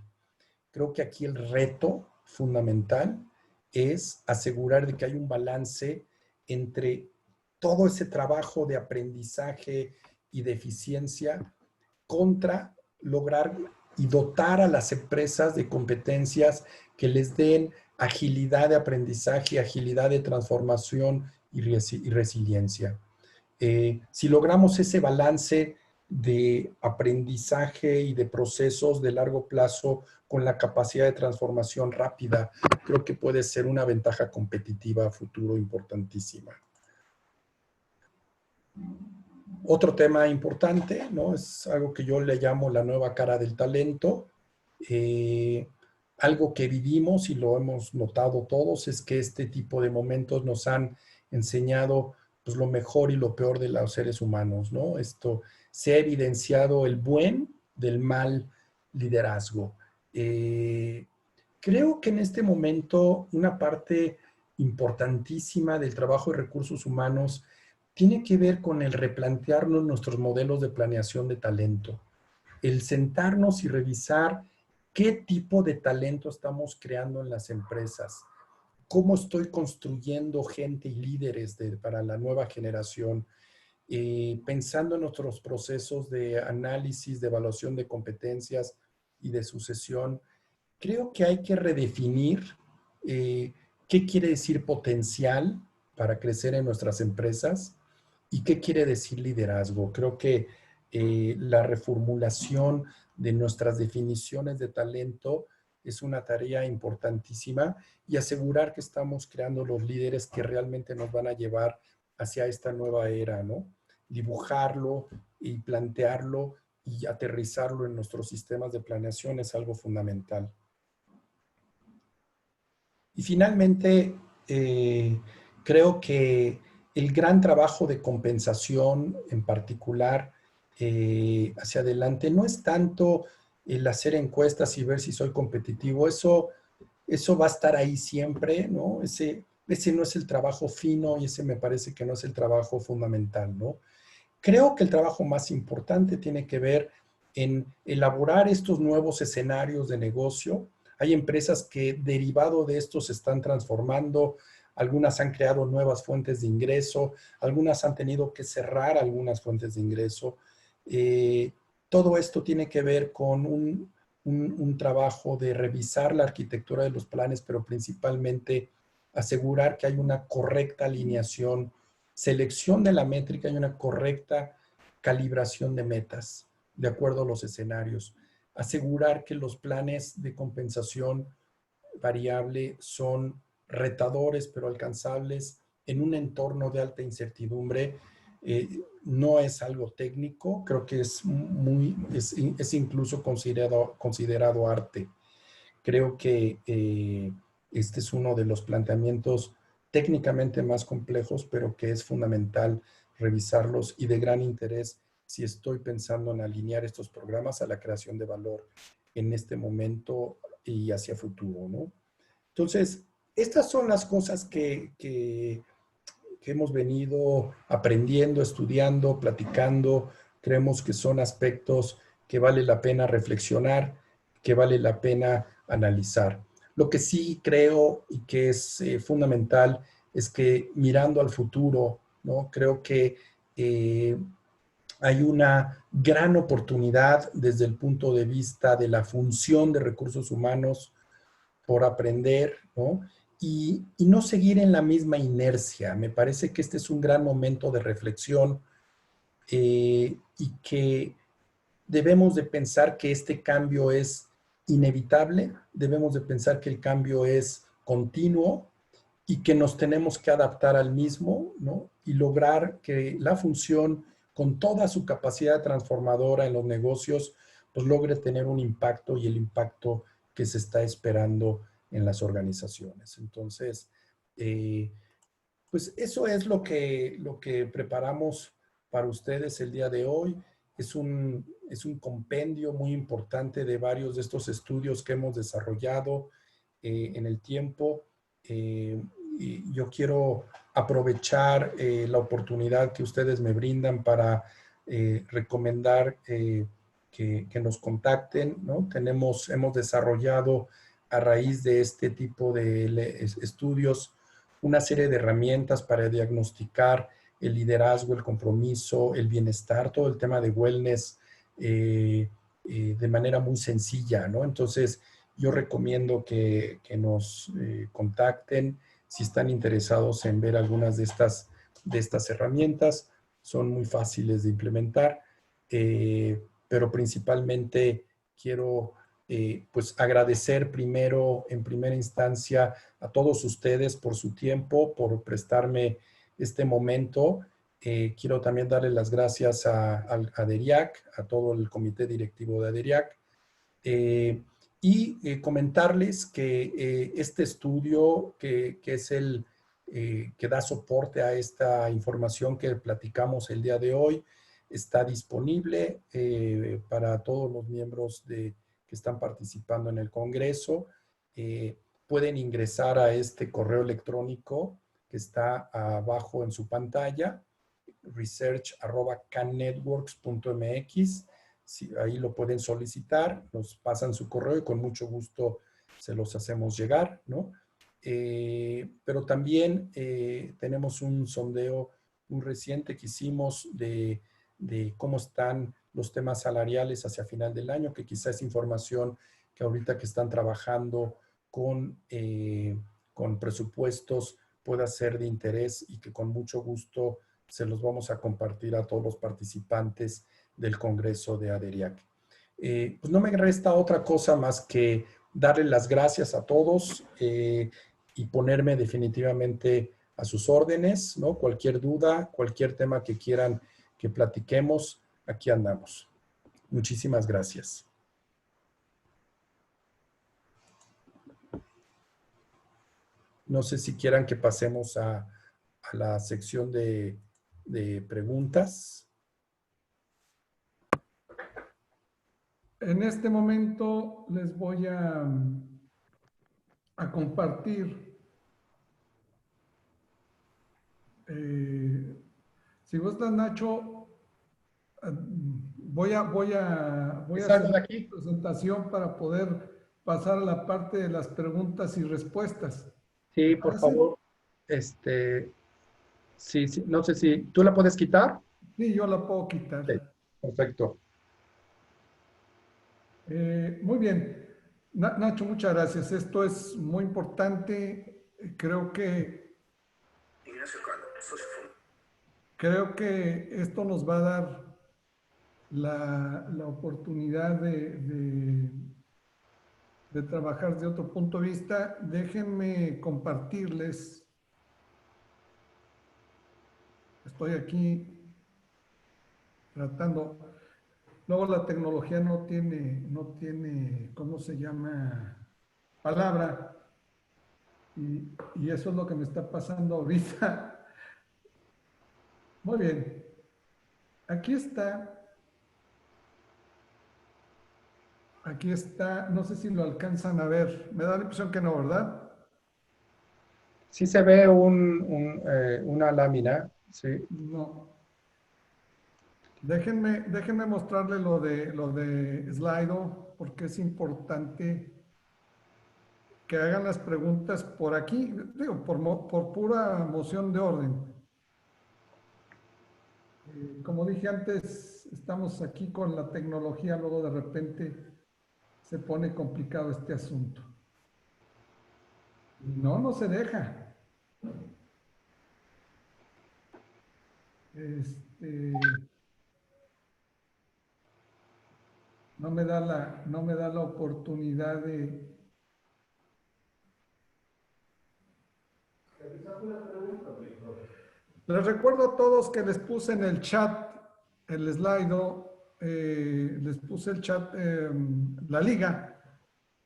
Creo que aquí el reto fundamental es asegurar de que hay un balance entre todo ese trabajo de aprendizaje y de eficiencia contra lograr y dotar a las empresas de competencias que les den agilidad de aprendizaje, agilidad de transformación y resiliencia. Si logramos ese balance de aprendizaje y de procesos de largo plazo con la capacidad de transformación rápida, creo que puede ser una ventaja competitiva a futuro importantísima. Otro tema importante, ¿no? Es algo que yo le llamo la nueva cara del talento. Algo que vivimos y lo hemos notado todos es que este tipo de momentos nos han enseñado pues, lo mejor y lo peor de los seres humanos, ¿no? Esto se ha evidenciado el buen del mal liderazgo. Creo que en este momento una parte importantísima del trabajo de recursos humanos tiene que ver con el replantearnos nuestros modelos de planeación de talento. El sentarnos y revisar qué tipo de talento estamos creando en las empresas. Cómo estoy construyendo gente y líderes para la nueva generación. Pensando en nuestros procesos de análisis, de evaluación de competencias y de sucesión. Creo que hay que redefinir qué quiere decir potencial para crecer en nuestras empresas y qué quiere decir liderazgo. Creo que la reformulación de nuestras definiciones de talento es una tarea importantísima y asegurar que estamos creando los líderes que realmente nos van a llevar hacia esta nueva era, ¿no? Dibujarlo y plantearlo y aterrizarlo en nuestros sistemas de planeación es algo fundamental. Y finalmente, creo que el gran trabajo de compensación en particular hacia adelante no es tanto el hacer encuestas y ver si soy competitivo. Eso va a estar ahí siempre, ¿no? Ese no es el trabajo fino y ese me parece que no es el trabajo fundamental, ¿no? Creo que el trabajo más importante tiene que ver en elaborar estos nuevos escenarios de negocio. Hay empresas que derivado de esto se están transformando, algunas han creado nuevas fuentes de ingreso, algunas han tenido que cerrar algunas fuentes de ingreso. Todo esto tiene que ver con un trabajo de revisar la arquitectura de los planes, pero principalmente asegurar que hay una correcta alineación, selección de la métrica y una correcta calibración de metas de acuerdo a los escenarios. Asegurar que los planes de compensación variable son retadores pero alcanzables en un entorno de alta incertidumbre. No es algo técnico, creo que es incluso considerado arte. Creo que este es uno de los planteamientos técnicamente más complejos, pero que es fundamental revisarlos y de gran interés si estoy pensando en alinear estos programas a la creación de valor en este momento y hacia futuro, ¿no? Entonces, estas son las cosas que hemos venido aprendiendo, estudiando, platicando. Creemos que son aspectos que vale la pena reflexionar, que vale la pena analizar. Lo que sí creo y que es fundamental es que mirando al futuro, ¿no? Creo que hay una gran oportunidad desde el punto de vista de la función de recursos humanos por aprender, ¿no? Y no seguir en la misma inercia. Me parece que este es un gran momento de reflexión y que debemos de pensar que este cambio es inevitable, debemos de pensar que el cambio es continuo y que nos tenemos que adaptar al mismo, ¿no? Y lograr que la función, con toda su capacidad transformadora en los negocios, pues logre tener un impacto y el impacto que se está esperando en las organizaciones. Entonces, pues eso es lo que preparamos para ustedes el día de hoy. Es un compendio muy importante de varios de estos estudios que hemos desarrollado en el tiempo. Y yo quiero aprovechar la oportunidad que ustedes me brindan para recomendar que nos contacten, ¿no? Hemos desarrollado a raíz de este tipo de estudios una serie de herramientas para diagnosticar el liderazgo, el compromiso, el bienestar, todo el tema de wellness de manera muy sencilla, ¿no? Entonces, yo recomiendo que nos contacten si están interesados en ver algunas de estas herramientas. Son muy fáciles de implementar, pero principalmente quiero pues agradecer en primera instancia a todos ustedes por su tiempo, por prestarme este momento. Quiero también darle las gracias a ADERIAC, a todo el comité directivo de ADERIAC, y comentarles que este estudio, que es el que da soporte a esta información que platicamos el día de hoy, está disponible para todos los miembros que están participando en el Congreso. Pueden ingresar a este correo electrónico que está abajo en su pantalla, research@cannetworks.mx. Sí, ahí lo pueden solicitar, nos pasan su correo y con mucho gusto se los hacemos llegar, ¿no? Pero también tenemos un sondeo muy reciente que hicimos de cómo están los temas salariales hacia final del año, que quizá es información que ahorita que están trabajando con presupuestos pueda ser de interés y que con mucho gusto se los vamos a compartir a todos los participantes del Congreso de ADERIAC. Pues no me resta otra cosa más que darle las gracias a todos y ponerme definitivamente a sus órdenes, ¿no? Cualquier duda, cualquier tema que quieran que platiquemos, aquí andamos. Muchísimas gracias. No sé si quieran que pasemos a la sección de preguntas. En este momento les voy a compartir. Si gustas, Nacho, voy a Salgo hacer de una aquí. presentación para poder pasar a la parte de las preguntas y respuestas. ¿Te Sí, por parece? favor. Sí, sí, no sé si tú la puedes quitar. Sí, yo la puedo quitar. Sí, perfecto. Muy bien. Nacho, muchas gracias. Esto es muy importante. Creo que esto nos va a dar la oportunidad de trabajar desde otro punto de vista. Déjenme compartirles. Estoy aquí tratando. Luego la tecnología no tiene, ¿cómo se llama? Palabra. Y eso es lo que me está pasando ahorita. Muy bien. Aquí está. Aquí está. No sé si lo alcanzan a ver. Me da la impresión que no, ¿verdad? Sí se ve una lámina, sí. No. Déjenme mostrarle lo de Slido, porque es importante que hagan las preguntas por aquí, digo, por pura moción de orden. Como dije antes, estamos aquí con la tecnología, luego de repente se pone complicado este asunto. No se deja. No me da la oportunidad de... Les recuerdo a todos que les puse en el chat el Slido, les puse el chat, la liga,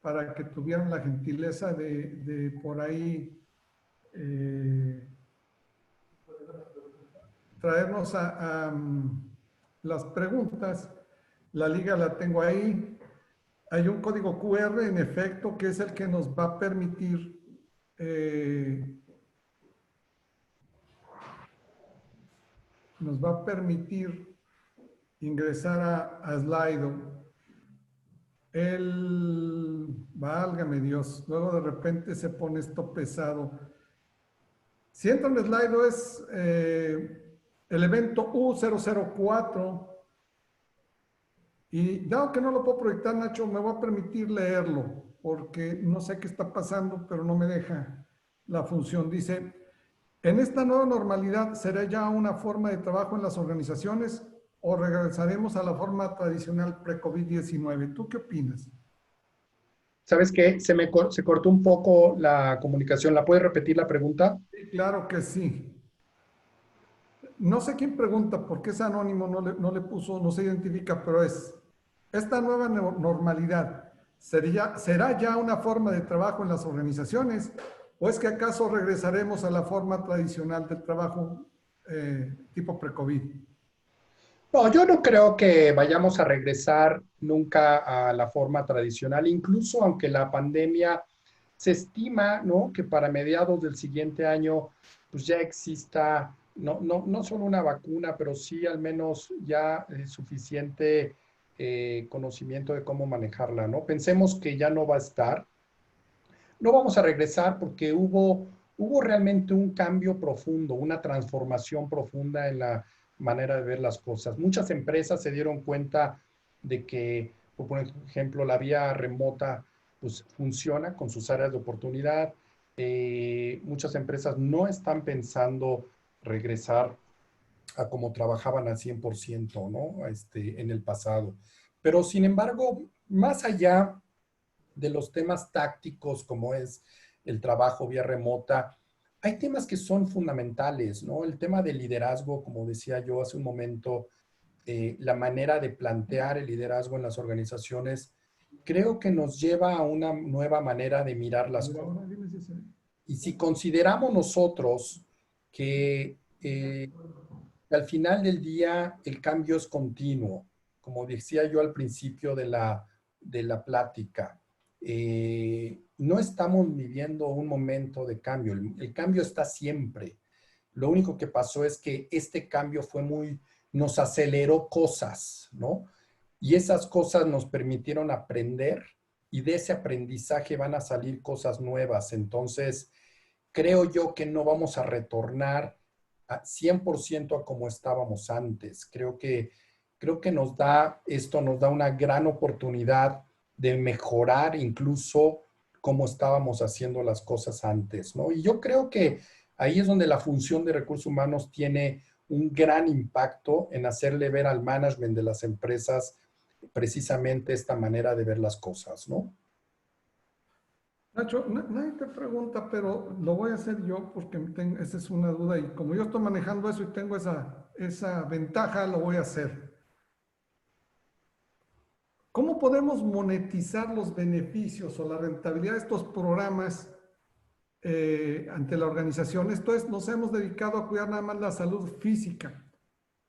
para que tuvieran la gentileza de por ahí traernos a las preguntas. La liga la tengo ahí. Hay un código QR, en efecto, que es el que nos va a permitir ingresar a Slido. Válgame Dios, luego de repente se pone esto pesado. Si entran en Slido es el evento U004 y dado que no lo puedo proyectar, Nacho, me voy a permitir leerlo porque no sé qué está pasando, pero no me deja la función. Dice, en esta nueva normalidad, ¿será ya una forma de trabajo en las organizaciones o regresaremos a la forma tradicional pre-COVID-19? ¿Tú qué opinas? ¿Sabes qué? Se cortó un poco la comunicación. ¿La puedes repetir la pregunta? Sí, claro que sí. No sé quién pregunta porque es anónimo, no le puso, no se identifica, pero es, esta nueva normalidad, ¿será ya una forma de trabajo en las organizaciones o es que acaso regresaremos a la forma tradicional del trabajo tipo pre-COVID? No, yo no creo que vayamos a regresar nunca a la forma tradicional, incluso aunque la pandemia se estima, ¿no?, que para mediados del siguiente año pues ya exista no solo una vacuna, pero sí al menos ya suficiente conocimiento de cómo manejarla, ¿no? Pensemos que ya no va a estar. No vamos a regresar porque hubo realmente un cambio profundo, una transformación profunda en la manera de ver las cosas. Muchas empresas se dieron cuenta de que, por ejemplo, la vía remota pues, funciona con sus áreas de oportunidad. Muchas empresas no están pensando regresar a como trabajaban al 100%, ¿no? En el pasado. Pero, sin embargo, más allá de los temas tácticos como es el trabajo vía remota, hay temas que son fundamentales, ¿no? El tema del liderazgo, como decía yo hace un momento, la manera de plantear el liderazgo en las organizaciones, creo que nos lleva a una nueva manera de mirar las cosas. Y si consideramos nosotros que al final del día el cambio es continuo, como decía yo al principio de la plática, no estamos viviendo un momento de cambio, el cambio está siempre. Lo único que pasó es que este cambio fue nos aceleró cosas, ¿no? Y esas cosas nos permitieron aprender y de ese aprendizaje van a salir cosas nuevas. Entonces, creo yo que no vamos a retornar a 100% a como estábamos antes. Creo que esto nos da una gran oportunidad de mejorar incluso cómo estábamos haciendo las cosas antes, ¿no? Y yo creo que ahí es donde la función de recursos humanos tiene un gran impacto en hacerle ver al management de las empresas precisamente esta manera de ver las cosas, ¿no? Nacho, nadie te pregunta, pero lo voy a hacer yo porque esa es una duda y como yo estoy manejando eso y tengo esa ventaja, lo voy a hacer. ¿Cómo podemos monetizar los beneficios o la rentabilidad de estos programas ante la organización? Esto es, nos hemos dedicado a cuidar nada más la salud física.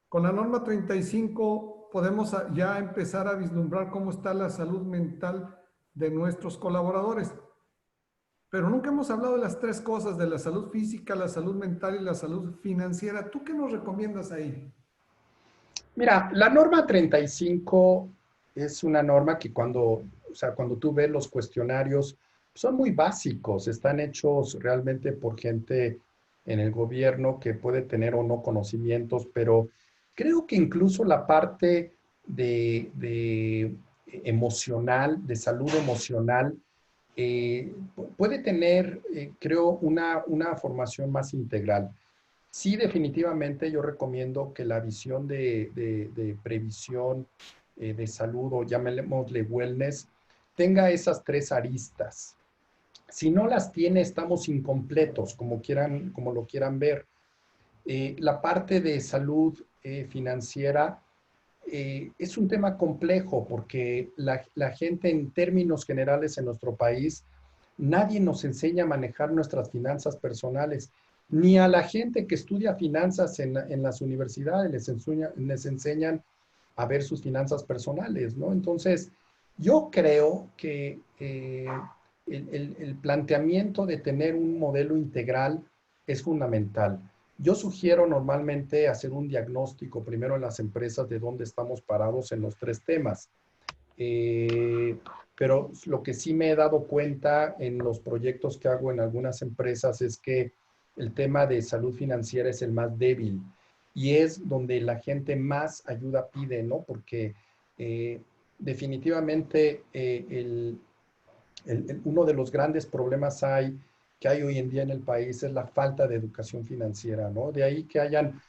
Con la norma 35 podemos ya empezar a vislumbrar cómo está la salud mental de nuestros colaboradores. Pero nunca hemos hablado de las tres cosas, de la salud física, la salud mental y la salud financiera. ¿Tú qué nos recomiendas ahí? Mira, la norma 35 es una norma que cuando tú ves los cuestionarios, son muy básicos, están hechos realmente por gente en el gobierno que puede tener o no conocimientos, pero creo que incluso la parte de emocional, de salud emocional, puede tener, creo, una formación más integral. Sí, definitivamente yo recomiendo que la visión de previsión de salud o llamémosle wellness tenga esas tres aristas. Si no las tiene, estamos incompletos, como lo quieran ver. La parte de salud financiera es un tema complejo porque la gente en términos generales en nuestro país, nadie nos enseña a manejar nuestras finanzas personales, ni a la gente que estudia finanzas en las universidades les enseñan a ver sus finanzas personales, ¿no? Entonces, yo creo que el planteamiento de tener un modelo integral es fundamental. Yo sugiero normalmente hacer un diagnóstico primero en las empresas de dónde estamos parados en los tres temas. Pero lo que sí me he dado cuenta en los proyectos que hago en algunas empresas es que el tema de salud financiera es el más débil y es donde la gente más ayuda pide, ¿no? Porque definitivamente uno de los grandes problemas que hay hoy en día en el país es la falta de educación financiera, ¿no? De ahí que hayan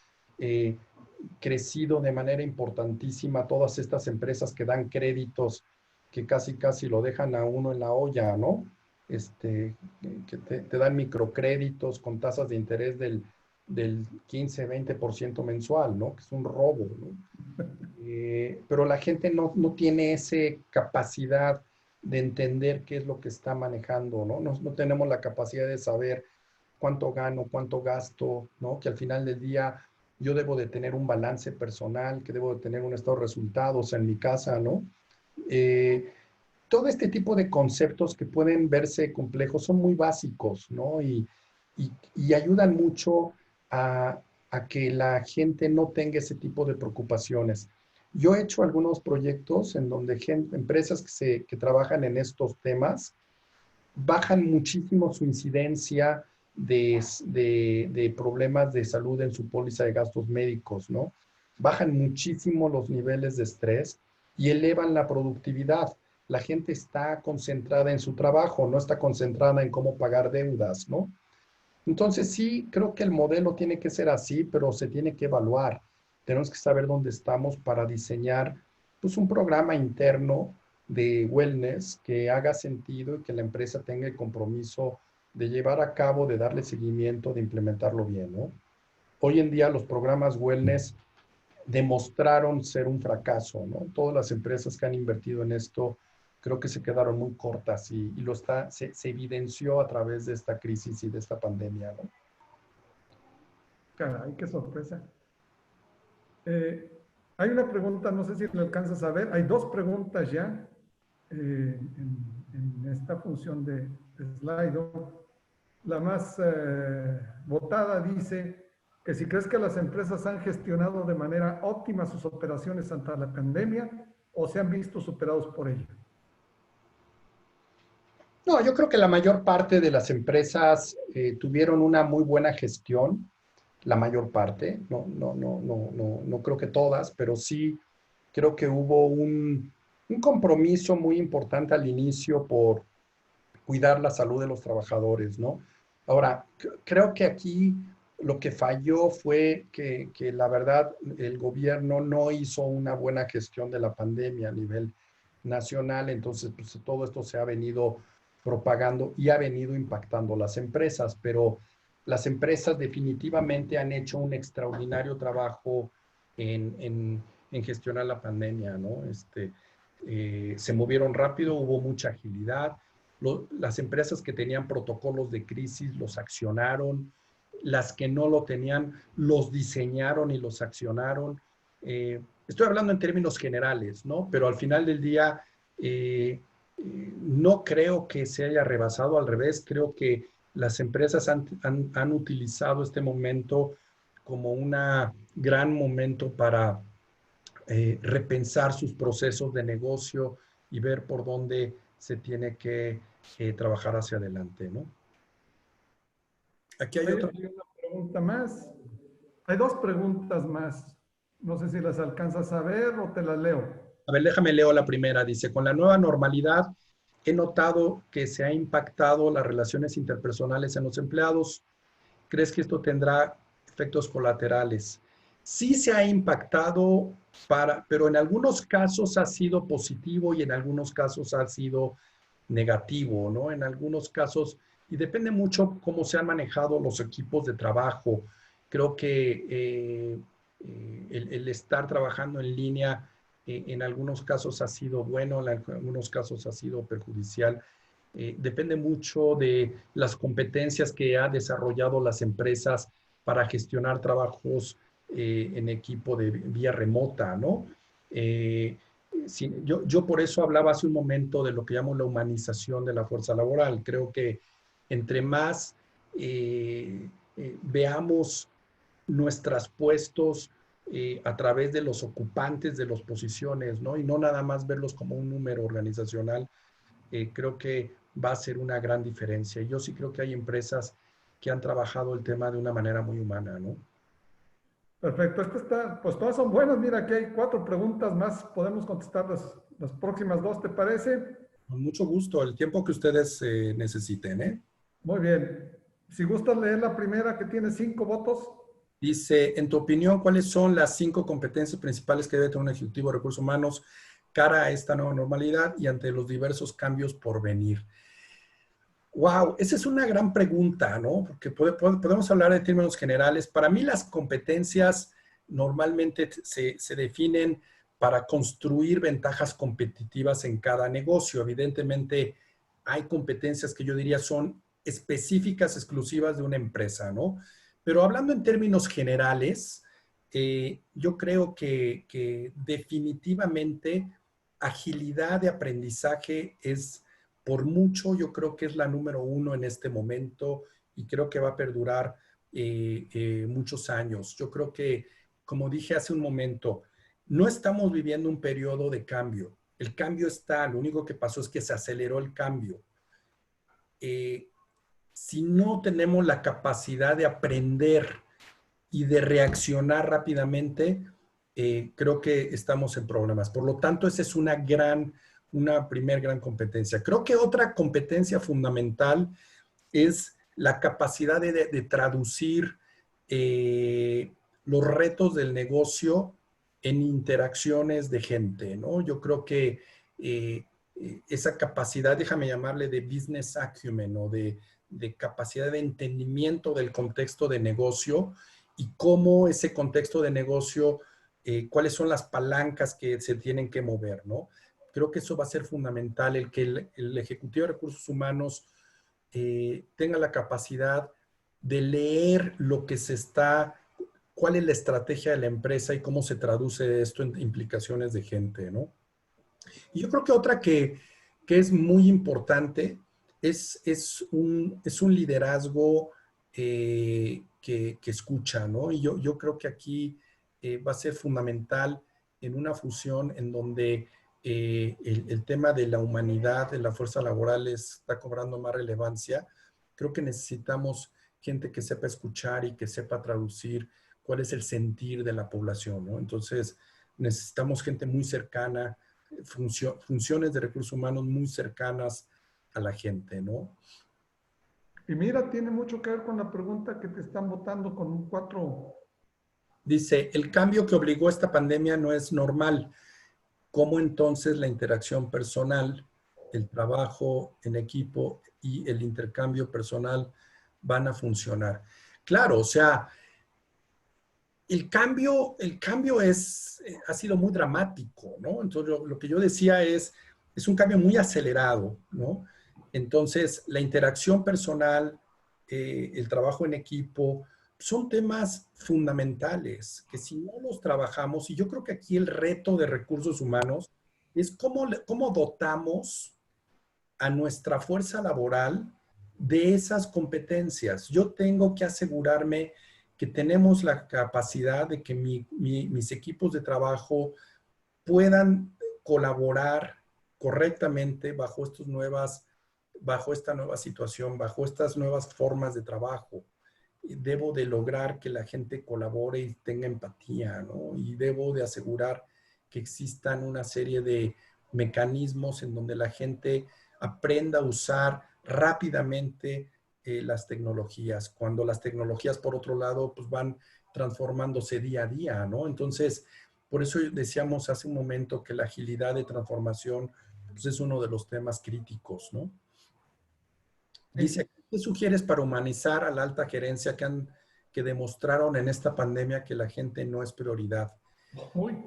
crecido de manera importantísima todas estas empresas que dan créditos que casi lo dejan a uno en la olla, ¿no? Que te dan microcréditos con tasas de interés del 15-20% mensual, ¿no? Que es un robo, ¿no? Pero la gente no tiene esa capacidad de entender qué es lo que está manejando, ¿no? No tenemos la capacidad de saber cuánto gano, cuánto gasto, ¿no? Que al final del día yo debo de tener un balance personal, que debo de tener un estado de resultados en mi casa, ¿no? Todo este tipo de conceptos que pueden verse complejos son muy básicos, ¿no? Y ayudan mucho a que la gente no tenga ese tipo de preocupaciones. Yo he hecho algunos proyectos en donde empresas que trabajan en estos temas bajan muchísimo su incidencia de problemas de salud en su póliza de gastos médicos, ¿no? Bajan muchísimo los niveles de estrés y elevan la productividad. La gente está concentrada en su trabajo, no está concentrada en cómo pagar deudas, ¿no? Entonces sí, creo que el modelo tiene que ser así, pero se tiene que evaluar. Tenemos que saber dónde estamos para diseñar pues, un programa interno de wellness que haga sentido y que la empresa tenga el compromiso de llevar a cabo, de darle seguimiento, de implementarlo bien, ¿no? Hoy en día los programas wellness demostraron ser un fracaso, ¿no? Todas las empresas que han invertido en esto creo que se quedaron muy cortas y se evidenció a través de esta crisis y de esta pandemia, ¿no? Caray, qué sorpresa. Hay una pregunta, no sé si le alcanzas a ver, hay dos preguntas ya en esta función de Slido. La más votada dice que si crees que las empresas han gestionado de manera óptima sus operaciones ante la pandemia o se han visto superados por ello? No, yo creo que la mayor parte de las empresas tuvieron una muy buena gestión, la mayor parte, no creo que todas, pero sí creo que hubo un compromiso muy importante al inicio por cuidar la salud de los trabajadores, ¿no? Ahora, creo que aquí lo que falló fue que la verdad el gobierno no hizo una buena gestión de la pandemia a nivel nacional, entonces pues, todo esto se ha venido propagando y ha venido impactando las empresas, pero las empresas definitivamente han hecho un extraordinario trabajo en gestionar la pandemia, ¿no? Se movieron rápido, hubo mucha agilidad. Las empresas que tenían protocolos de crisis los accionaron, las que no lo tenían los diseñaron y los accionaron. Estoy hablando en términos generales, ¿no? Pero al final del día no creo que se haya rebasado, al revés, creo que las empresas han utilizado este momento como un gran momento para repensar sus procesos de negocio y ver por dónde se tiene que trabajar hacia adelante, ¿no? Aquí hay otra pregunta más. Hay dos preguntas más. No sé si las alcanzas a ver o te las leo. A ver, déjame leo la primera. Dice, con la nueva normalidad he notado que se ha impactado las relaciones interpersonales en los empleados. ¿Crees que esto tendrá efectos colaterales? Sí se ha impactado, pero en algunos casos ha sido positivo y en algunos casos ha sido negativo, ¿no? En algunos casos, y depende mucho cómo se han manejado los equipos de trabajo. Creo que el estar trabajando en línea en algunos casos ha sido bueno, en algunos casos ha sido perjudicial. Depende mucho de las competencias que ha desarrollado las empresas para gestionar trabajos en equipo de vía remota, ¿no? Yo por eso hablaba hace un momento de lo que llamo la humanización de la fuerza laboral. Creo que entre más veamos nuestros puestos a través de los ocupantes de las posiciones, ¿no? Y no nada más verlos como un número organizacional, creo que va a ser una gran diferencia. Yo sí creo que hay empresas que han trabajado el tema de una manera muy humana, ¿no? Perfecto, pues todas son buenas. Mira, aquí hay 4 preguntas más. Podemos contestar las próximas 2, ¿te parece? Con mucho gusto, el tiempo que ustedes necesiten, ¿eh? Muy bien. Si gustas leer la primera, que tiene 5 votos. Dice, en tu opinión, ¿cuáles son las 5 competencias principales que debe tener un ejecutivo de recursos humanos cara a esta nueva normalidad y ante los diversos cambios por venir? Wow, esa es una gran pregunta, ¿no? Porque podemos hablar de términos generales. Para mí las competencias normalmente se definen para construir ventajas competitivas en cada negocio. Evidentemente hay competencias que yo diría son específicas, exclusivas de una empresa, ¿no? Pero hablando en términos generales, yo creo que definitivamente agilidad de aprendizaje es, por mucho, yo creo que es la número 1 en este momento y creo que va a perdurar muchos años. Yo creo que, como dije hace un momento, no estamos viviendo un periodo de cambio. El cambio está, lo único que pasó es que se aceleró el cambio. Si no tenemos la capacidad de aprender y de reaccionar rápidamente, creo que estamos en problemas. Por lo tanto, esa es una primer gran competencia. Creo que otra competencia fundamental es la capacidad de traducir los retos del negocio en interacciones de gente, ¿no? Yo creo que esa capacidad, déjame llamarle de business acumen o de capacidad de entendimiento del contexto de negocio y cómo ese contexto de negocio, cuáles son las palancas que se tienen que mover, ¿no? Creo que eso va a ser fundamental, el que el Ejecutivo de Recursos Humanos tenga la capacidad de leer lo que cuál es la estrategia de la empresa y cómo se traduce esto en implicaciones de gente, ¿no? Y yo creo que otra que es muy importante es un liderazgo que escucha, ¿no? Y yo creo que aquí va a ser fundamental en una fusión en donde el tema de la humanidad, de la fuerza laboral está cobrando más relevancia. Creo que necesitamos gente que sepa escuchar y que sepa traducir cuál es el sentir de la población, ¿no? Entonces, necesitamos gente muy cercana, funciones de recursos humanos muy cercanas a la gente, ¿no? Y mira, tiene mucho que ver con la pregunta que te están votando con un 4. Dice, el cambio que obligó esta pandemia no es normal. ¿Cómo entonces la interacción personal, el trabajo en equipo y el intercambio personal van a funcionar? Claro, o sea, el cambio ha sido muy dramático, ¿no? Entonces, lo que yo decía es un cambio muy acelerado, ¿no? Entonces, la interacción personal, el trabajo en equipo, son temas fundamentales que si no los trabajamos, y yo creo que aquí el reto de recursos humanos es cómo dotamos a nuestra fuerza laboral de esas competencias. Yo tengo que asegurarme que tenemos la capacidad de que mis equipos de trabajo puedan colaborar correctamente bajo esta nueva situación, bajo estas nuevas formas de trabajo. Debo de lograr que la gente colabore y tenga empatía, ¿no? Y debo de asegurar que existan una serie de mecanismos en donde la gente aprenda a usar rápidamente las tecnologías, cuando las tecnologías, por otro lado, pues van transformándose día a día, ¿no? Entonces, por eso decíamos hace un momento que la agilidad de transformación pues, es uno de los temas críticos, ¿no? Dice, ¿qué sugieres para humanizar a la alta gerencia que demostraron en esta pandemia que la gente no es prioridad? Uy.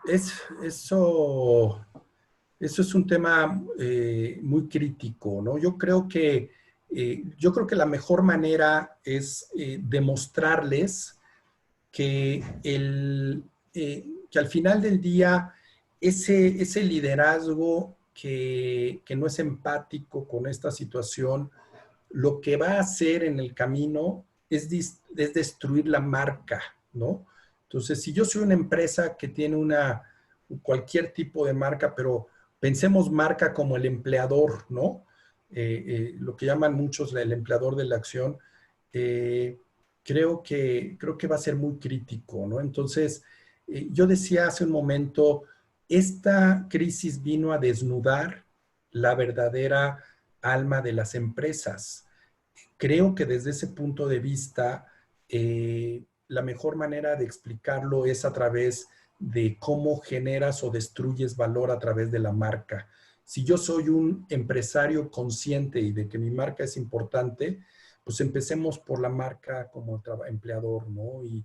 Eso es un tema muy crítico, ¿no? Yo creo que la mejor manera es demostrarles que al final del día ese liderazgo que no es empático con esta situación, lo que va a hacer en el camino es destruir la marca, ¿no? Entonces, si yo soy una empresa que tiene cualquier tipo de marca, pero pensemos marca como el empleador, ¿no? Lo que llaman muchos el empleador de la acción, creo que va a ser muy crítico, ¿no? Entonces, yo decía hace un momento, esta crisis vino a desnudar la verdadera alma de las empresas. Creo que desde ese punto de vista, la mejor manera de explicarlo es a través de cómo generas o destruyes valor a través de la marca. Si yo soy un empresario consciente y de que mi marca es importante, pues empecemos por la marca como empleador, ¿no? Y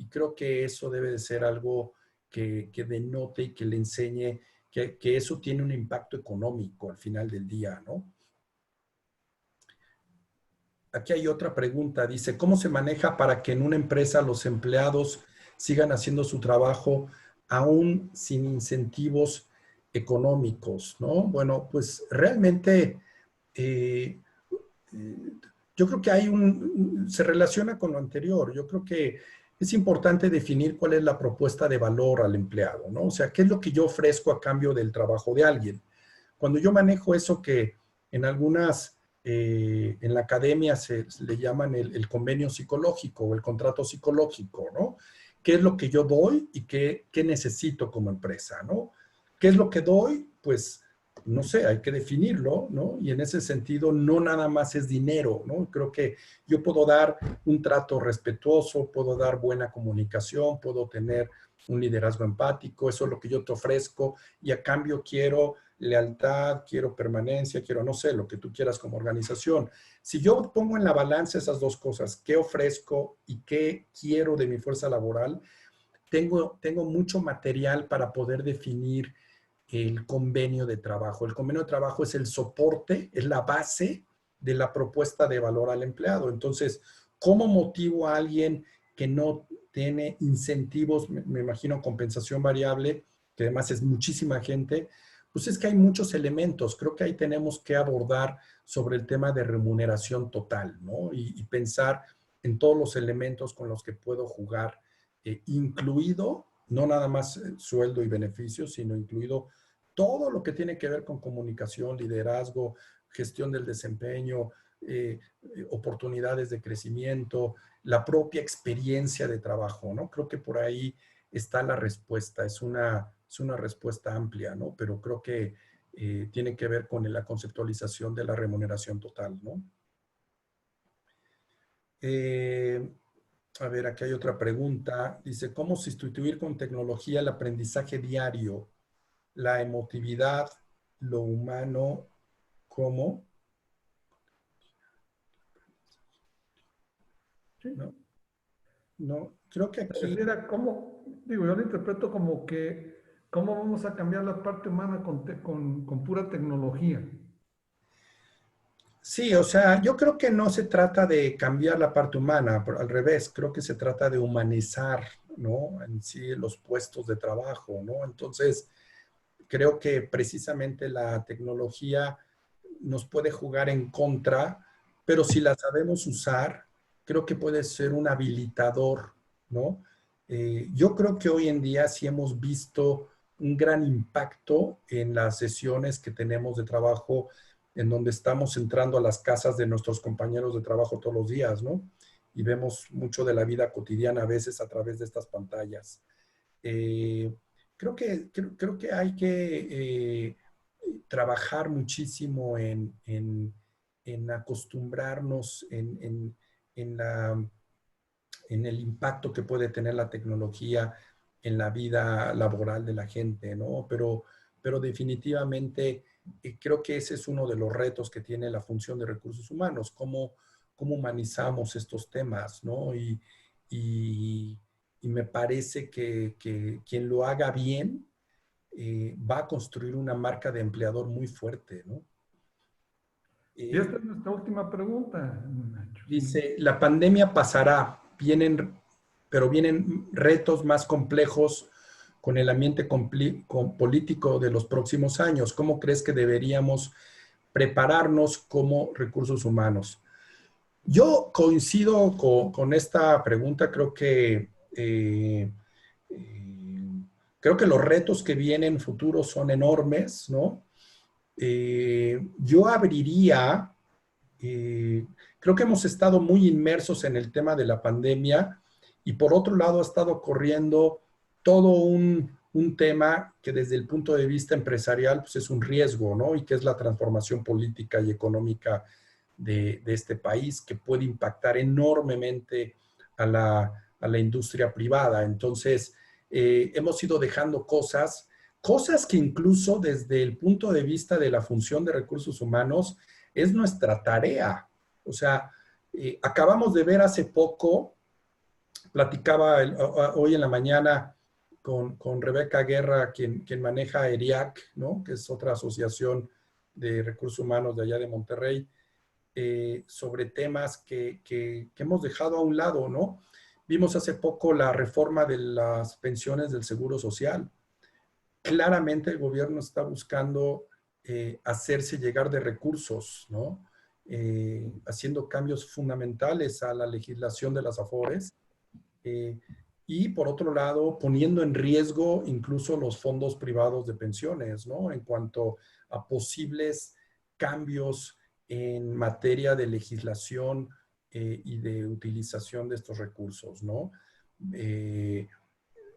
creo que eso debe de ser algo que denote y que le enseñe que eso tiene un impacto económico al final del día, ¿no? Aquí hay otra pregunta, dice, ¿cómo se maneja para que en una empresa los empleados sigan haciendo su trabajo aún sin incentivos económicos, ¿no? Bueno, pues realmente yo creo que se relaciona con lo anterior. Yo creo que es importante definir cuál es la propuesta de valor al empleado, ¿no? O sea, ¿qué es lo que yo ofrezco a cambio del trabajo de alguien? Cuando yo manejo eso que en en la academia se le llaman el convenio psicológico o el contrato psicológico, ¿no? ¿Qué es lo que yo doy y qué necesito como empresa, ¿no? ¿Qué es lo que doy? Pues, no sé, hay que definirlo, ¿no? Y en ese sentido, no nada más es dinero, ¿no? Creo que yo puedo dar un trato respetuoso, puedo dar buena comunicación, puedo tener un liderazgo empático, eso es lo que yo te ofrezco y a cambio quiero lealtad, quiero permanencia, quiero, no sé, lo que tú quieras como organización. Si yo pongo en la balanza esas dos cosas, qué ofrezco y qué quiero de mi fuerza laboral, tengo mucho material para poder definir el convenio de trabajo. El convenio de trabajo es el soporte, es la base de la propuesta de valor al empleado. Entonces, ¿cómo motivo a alguien que no tiene incentivos, me imagino compensación variable, que además es muchísima gente? Pues es que hay muchos elementos. Creo que ahí tenemos que abordar sobre el tema de remuneración total, ¿no? Y pensar en todos los elementos con los que puedo jugar, incluido, no nada más sueldo y beneficios, sino incluido todo lo que tiene que ver con comunicación, liderazgo, gestión del desempeño, oportunidades de crecimiento, la propia experiencia de trabajo, ¿no? Creo que por ahí está la respuesta. Es una respuesta amplia, ¿no? Pero creo que tiene que ver con la conceptualización de la remuneración total, ¿no? A ver, aquí hay otra pregunta. Dice, ¿cómo sustituir con tecnología el aprendizaje diario, la emotividad, lo humano? ¿Cómo? No, creo que aquí... ¿Cómo? Digo, yo lo interpreto como que, ¿cómo vamos a cambiar la parte humana con pura tecnología? Sí, o sea, yo creo que no se trata de cambiar la parte humana, al revés, creo que se trata de humanizar, ¿no? En sí los puestos de trabajo, ¿no? Entonces, creo que precisamente la tecnología nos puede jugar en contra, pero si la sabemos usar, creo que puede ser un habilitador, ¿no? Yo creo que hoy en día sí hemos visto un gran impacto en las sesiones que tenemos de trabajo, en donde estamos entrando a las casas de nuestros compañeros de trabajo todos los días, ¿no? Y vemos mucho de la vida cotidiana a veces a través de estas pantallas. Creo que hay que trabajar muchísimo en acostumbrarnos en el impacto que puede tener la tecnología en la vida laboral de la gente, ¿no? Pero definitivamente creo que ese es uno de los retos que tiene la función de recursos humanos, cómo humanizamos estos temas, ¿no? Y me parece que quien lo haga bien va a construir una marca de empleador muy fuerte, ¿no? Y esta es nuestra última pregunta, Nacho. Dice, la pandemia pasará, pero vienen retos más complejos con el ambiente político de los próximos años. ¿Cómo crees que deberíamos prepararnos como recursos humanos? Yo coincido con esta pregunta. Creo que los retos que vienen futuros son enormes, ¿no? Yo abriría, creo que hemos estado muy inmersos en el tema de la pandemia y por otro lado ha estado corriendo todo un tema que desde el punto de vista empresarial pues es un riesgo, ¿no? Y que es la transformación política y económica de este país, que puede impactar enormemente a la industria privada. Entonces, hemos ido dejando cosas que incluso desde el punto de vista de la función de recursos humanos es nuestra tarea. O sea, acabamos de ver hace poco, platicaba hoy en la mañana con Rebeca Guerra, quien maneja ERIAC, ¿no? Que es otra asociación de recursos humanos de allá de Monterrey, sobre temas que hemos dejado a un lado, ¿no? Vimos hace poco la reforma de las pensiones del Seguro Social. Claramente el gobierno está buscando hacerse llegar de recursos, ¿no? Haciendo cambios fundamentales a la legislación de las AFORES y por otro lado poniendo en riesgo incluso los fondos privados de pensiones, ¿no? En cuanto a posibles cambios en materia de legislación y de utilización de estos recursos, ¿no?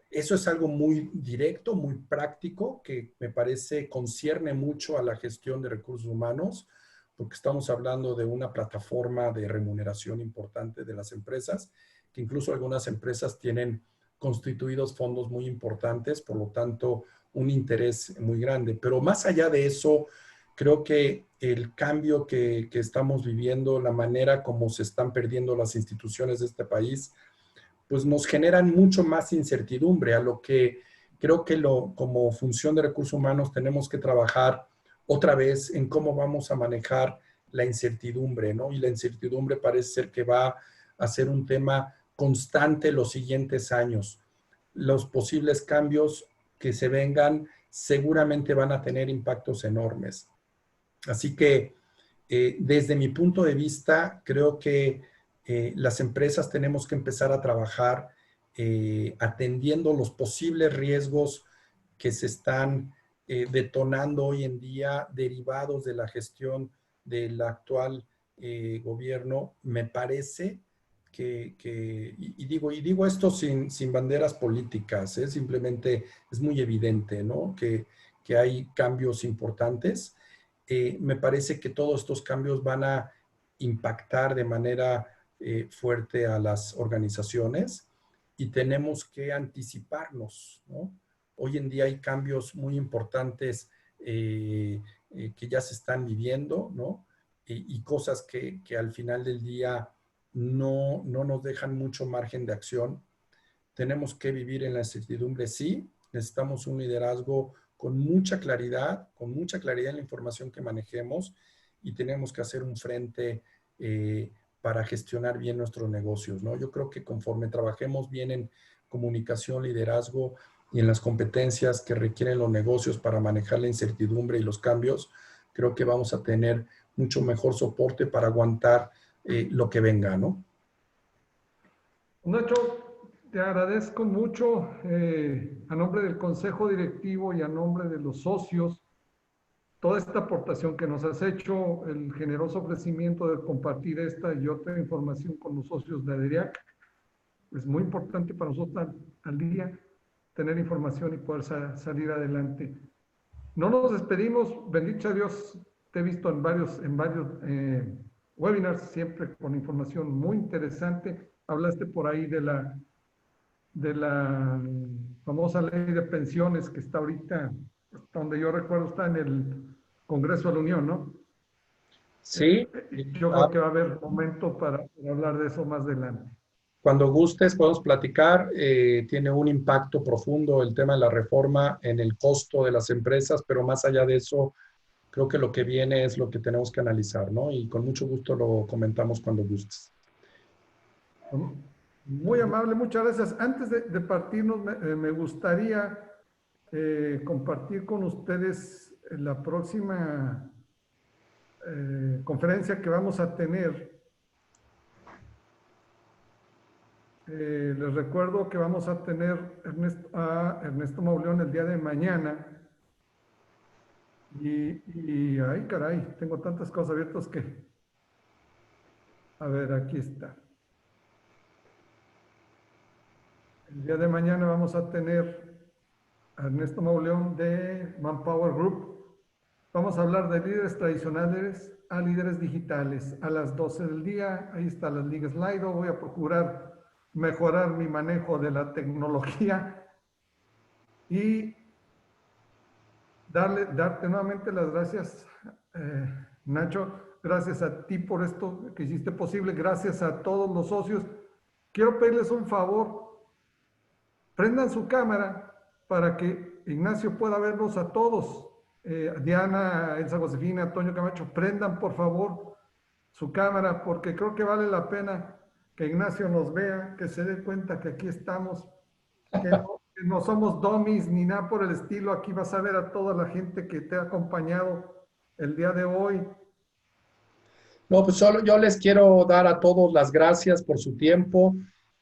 Eso es algo muy directo, muy práctico, que me parece concierne mucho a la gestión de recursos humanos, porque estamos hablando de una plataforma de remuneración importante de las empresas, que incluso algunas empresas tienen constituidos fondos muy importantes, por lo tanto, un interés muy grande. Pero más allá de eso, creo que el cambio que estamos viviendo, la manera como se están perdiendo las instituciones de este país, pues nos generan mucho más incertidumbre, a lo que creo que como función de recursos humanos tenemos que trabajar otra vez en cómo vamos a manejar la incertidumbre, ¿no? Y la incertidumbre parece ser que va a ser un tema constante los siguientes años. Los posibles cambios que se vengan seguramente van a tener impactos enormes. Así que desde mi punto de vista, creo que las empresas tenemos que empezar a trabajar atendiendo los posibles riesgos que se están detonando hoy en día derivados de la gestión del actual gobierno, me parece y digo esto sin banderas políticas, simplemente es muy evidente, ¿no? Que hay cambios importantes. Me parece que todos estos cambios van a impactar de manera fuerte a las organizaciones y tenemos que anticiparnos, ¿no? Hoy en día hay cambios muy importantes que ya se están viviendo, ¿no? Y cosas que al final del día no nos dejan mucho margen de acción. Tenemos que vivir en la incertidumbre, sí. Necesitamos un liderazgo con mucha claridad en la información que manejemos y tenemos que hacer un frente para gestionar bien nuestros negocios, ¿no? Yo creo que conforme trabajemos bien en comunicación, liderazgo y en las competencias que requieren los negocios para manejar la incertidumbre y los cambios, creo que vamos a tener mucho mejor soporte para aguantar lo que venga, ¿no? Nacho, te agradezco mucho a nombre del Consejo Directivo y a nombre de los socios toda esta aportación que nos has hecho, el generoso ofrecimiento de compartir esta y otra información con los socios de ADERIAC. Es muy importante para nosotros al día tener información y poder salir adelante. No nos despedimos, bendito sea Dios, te he visto en varios webinars, siempre con información muy interesante. Hablaste por ahí de la famosa ley de pensiones que está ahorita, hasta donde yo recuerdo, está en el Congreso de la Unión, ¿no? Sí. Yo creo que va a haber momento para hablar de eso más adelante. Cuando gustes podemos platicar. Tiene un impacto profundo el tema de la reforma en el costo de las empresas, pero más allá de eso, creo que lo que viene es lo que tenemos que analizar, ¿no? Y con mucho gusto lo comentamos cuando gustes. Muy amable, muchas gracias. Antes de partirnos, me gustaría compartir con ustedes la próxima conferencia que vamos a tener. Les recuerdo que vamos a tener a Ernesto Mauleón el día de mañana. Y ay, caray, tengo tantas cosas abiertas que... A ver, aquí está. El día de mañana vamos a tener a Ernesto Mauleón de Manpower Group. Vamos a hablar de líderes tradicionales a líderes digitales a las 12 del día. Ahí está la liga Slido. Voy a procurar mejorar mi manejo de la tecnología y darte nuevamente las gracias, Nacho. Gracias a ti por esto que hiciste posible. Gracias a todos los socios. Quiero pedirles un favor. Prendan su cámara para que Ignacio pueda verlos a todos. Diana, Elsa Josefina, Toño Camacho, prendan por favor su cámara porque creo que vale la pena que Ignacio nos vea, que se dé cuenta que aquí estamos, que no somos dummies ni nada por el estilo. Aquí vas a ver a toda la gente que te ha acompañado el día de hoy. No, pues solo yo les quiero dar a todos las gracias por su tiempo.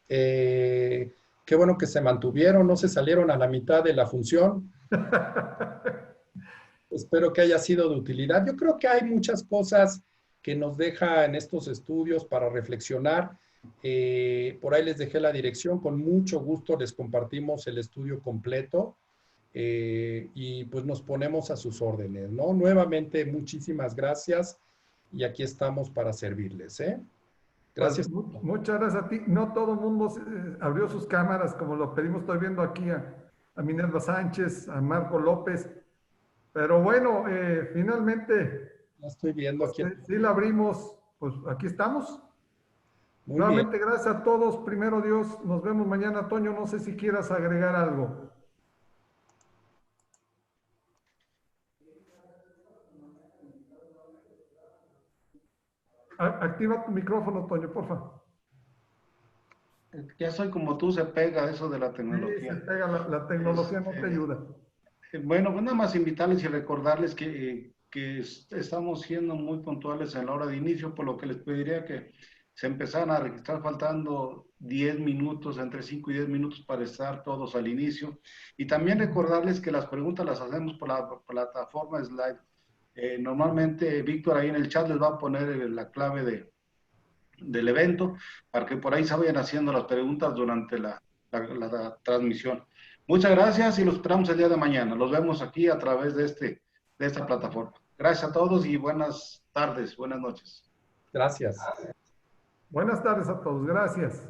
Qué bueno que se mantuvieron, no se salieron a la mitad de la función. Espero que haya sido de utilidad. Yo creo que hay muchas cosas que nos deja en estos estudios para reflexionar. Por ahí les dejé la dirección. Con mucho gusto les compartimos el estudio completo y pues nos ponemos a sus órdenes, ¿no? Nuevamente, muchísimas gracias y aquí estamos para servirles, ¿eh? Gracias. Pues, muchas gracias a ti. No todo el mundo abrió sus cámaras como lo pedimos. Estoy viendo aquí a Minerva Sánchez, a Marco López. Pero bueno, finalmente... La estoy viendo aquí. Sí la abrimos. Pues aquí estamos. Muy Nuevamente, bien. gracias a todos. Primero Dios, nos vemos mañana. Toño, no sé si quieras agregar algo. Activa tu micrófono, Toño, por favor. Ya soy como tú, se pega eso de la tecnología. Sí, se pega, la tecnología no te ayuda. Bueno, pues nada más invitarles y recordarles que estamos siendo muy puntuales en la hora de inicio, por lo que les pediría que se empezaron a registrar faltando 10 minutos, entre 5 y 10 minutos para estar todos al inicio. Y también recordarles que las preguntas las hacemos por la plataforma Slide. Normalmente Víctor ahí en el chat les va a poner la clave del evento para que por ahí se vayan haciendo las preguntas durante la transmisión. Muchas gracias y los esperamos el día de mañana. Los vemos aquí a través de esta plataforma. Gracias a todos y buenas tardes, buenas noches. Gracias. Buenas tardes a todos. Gracias.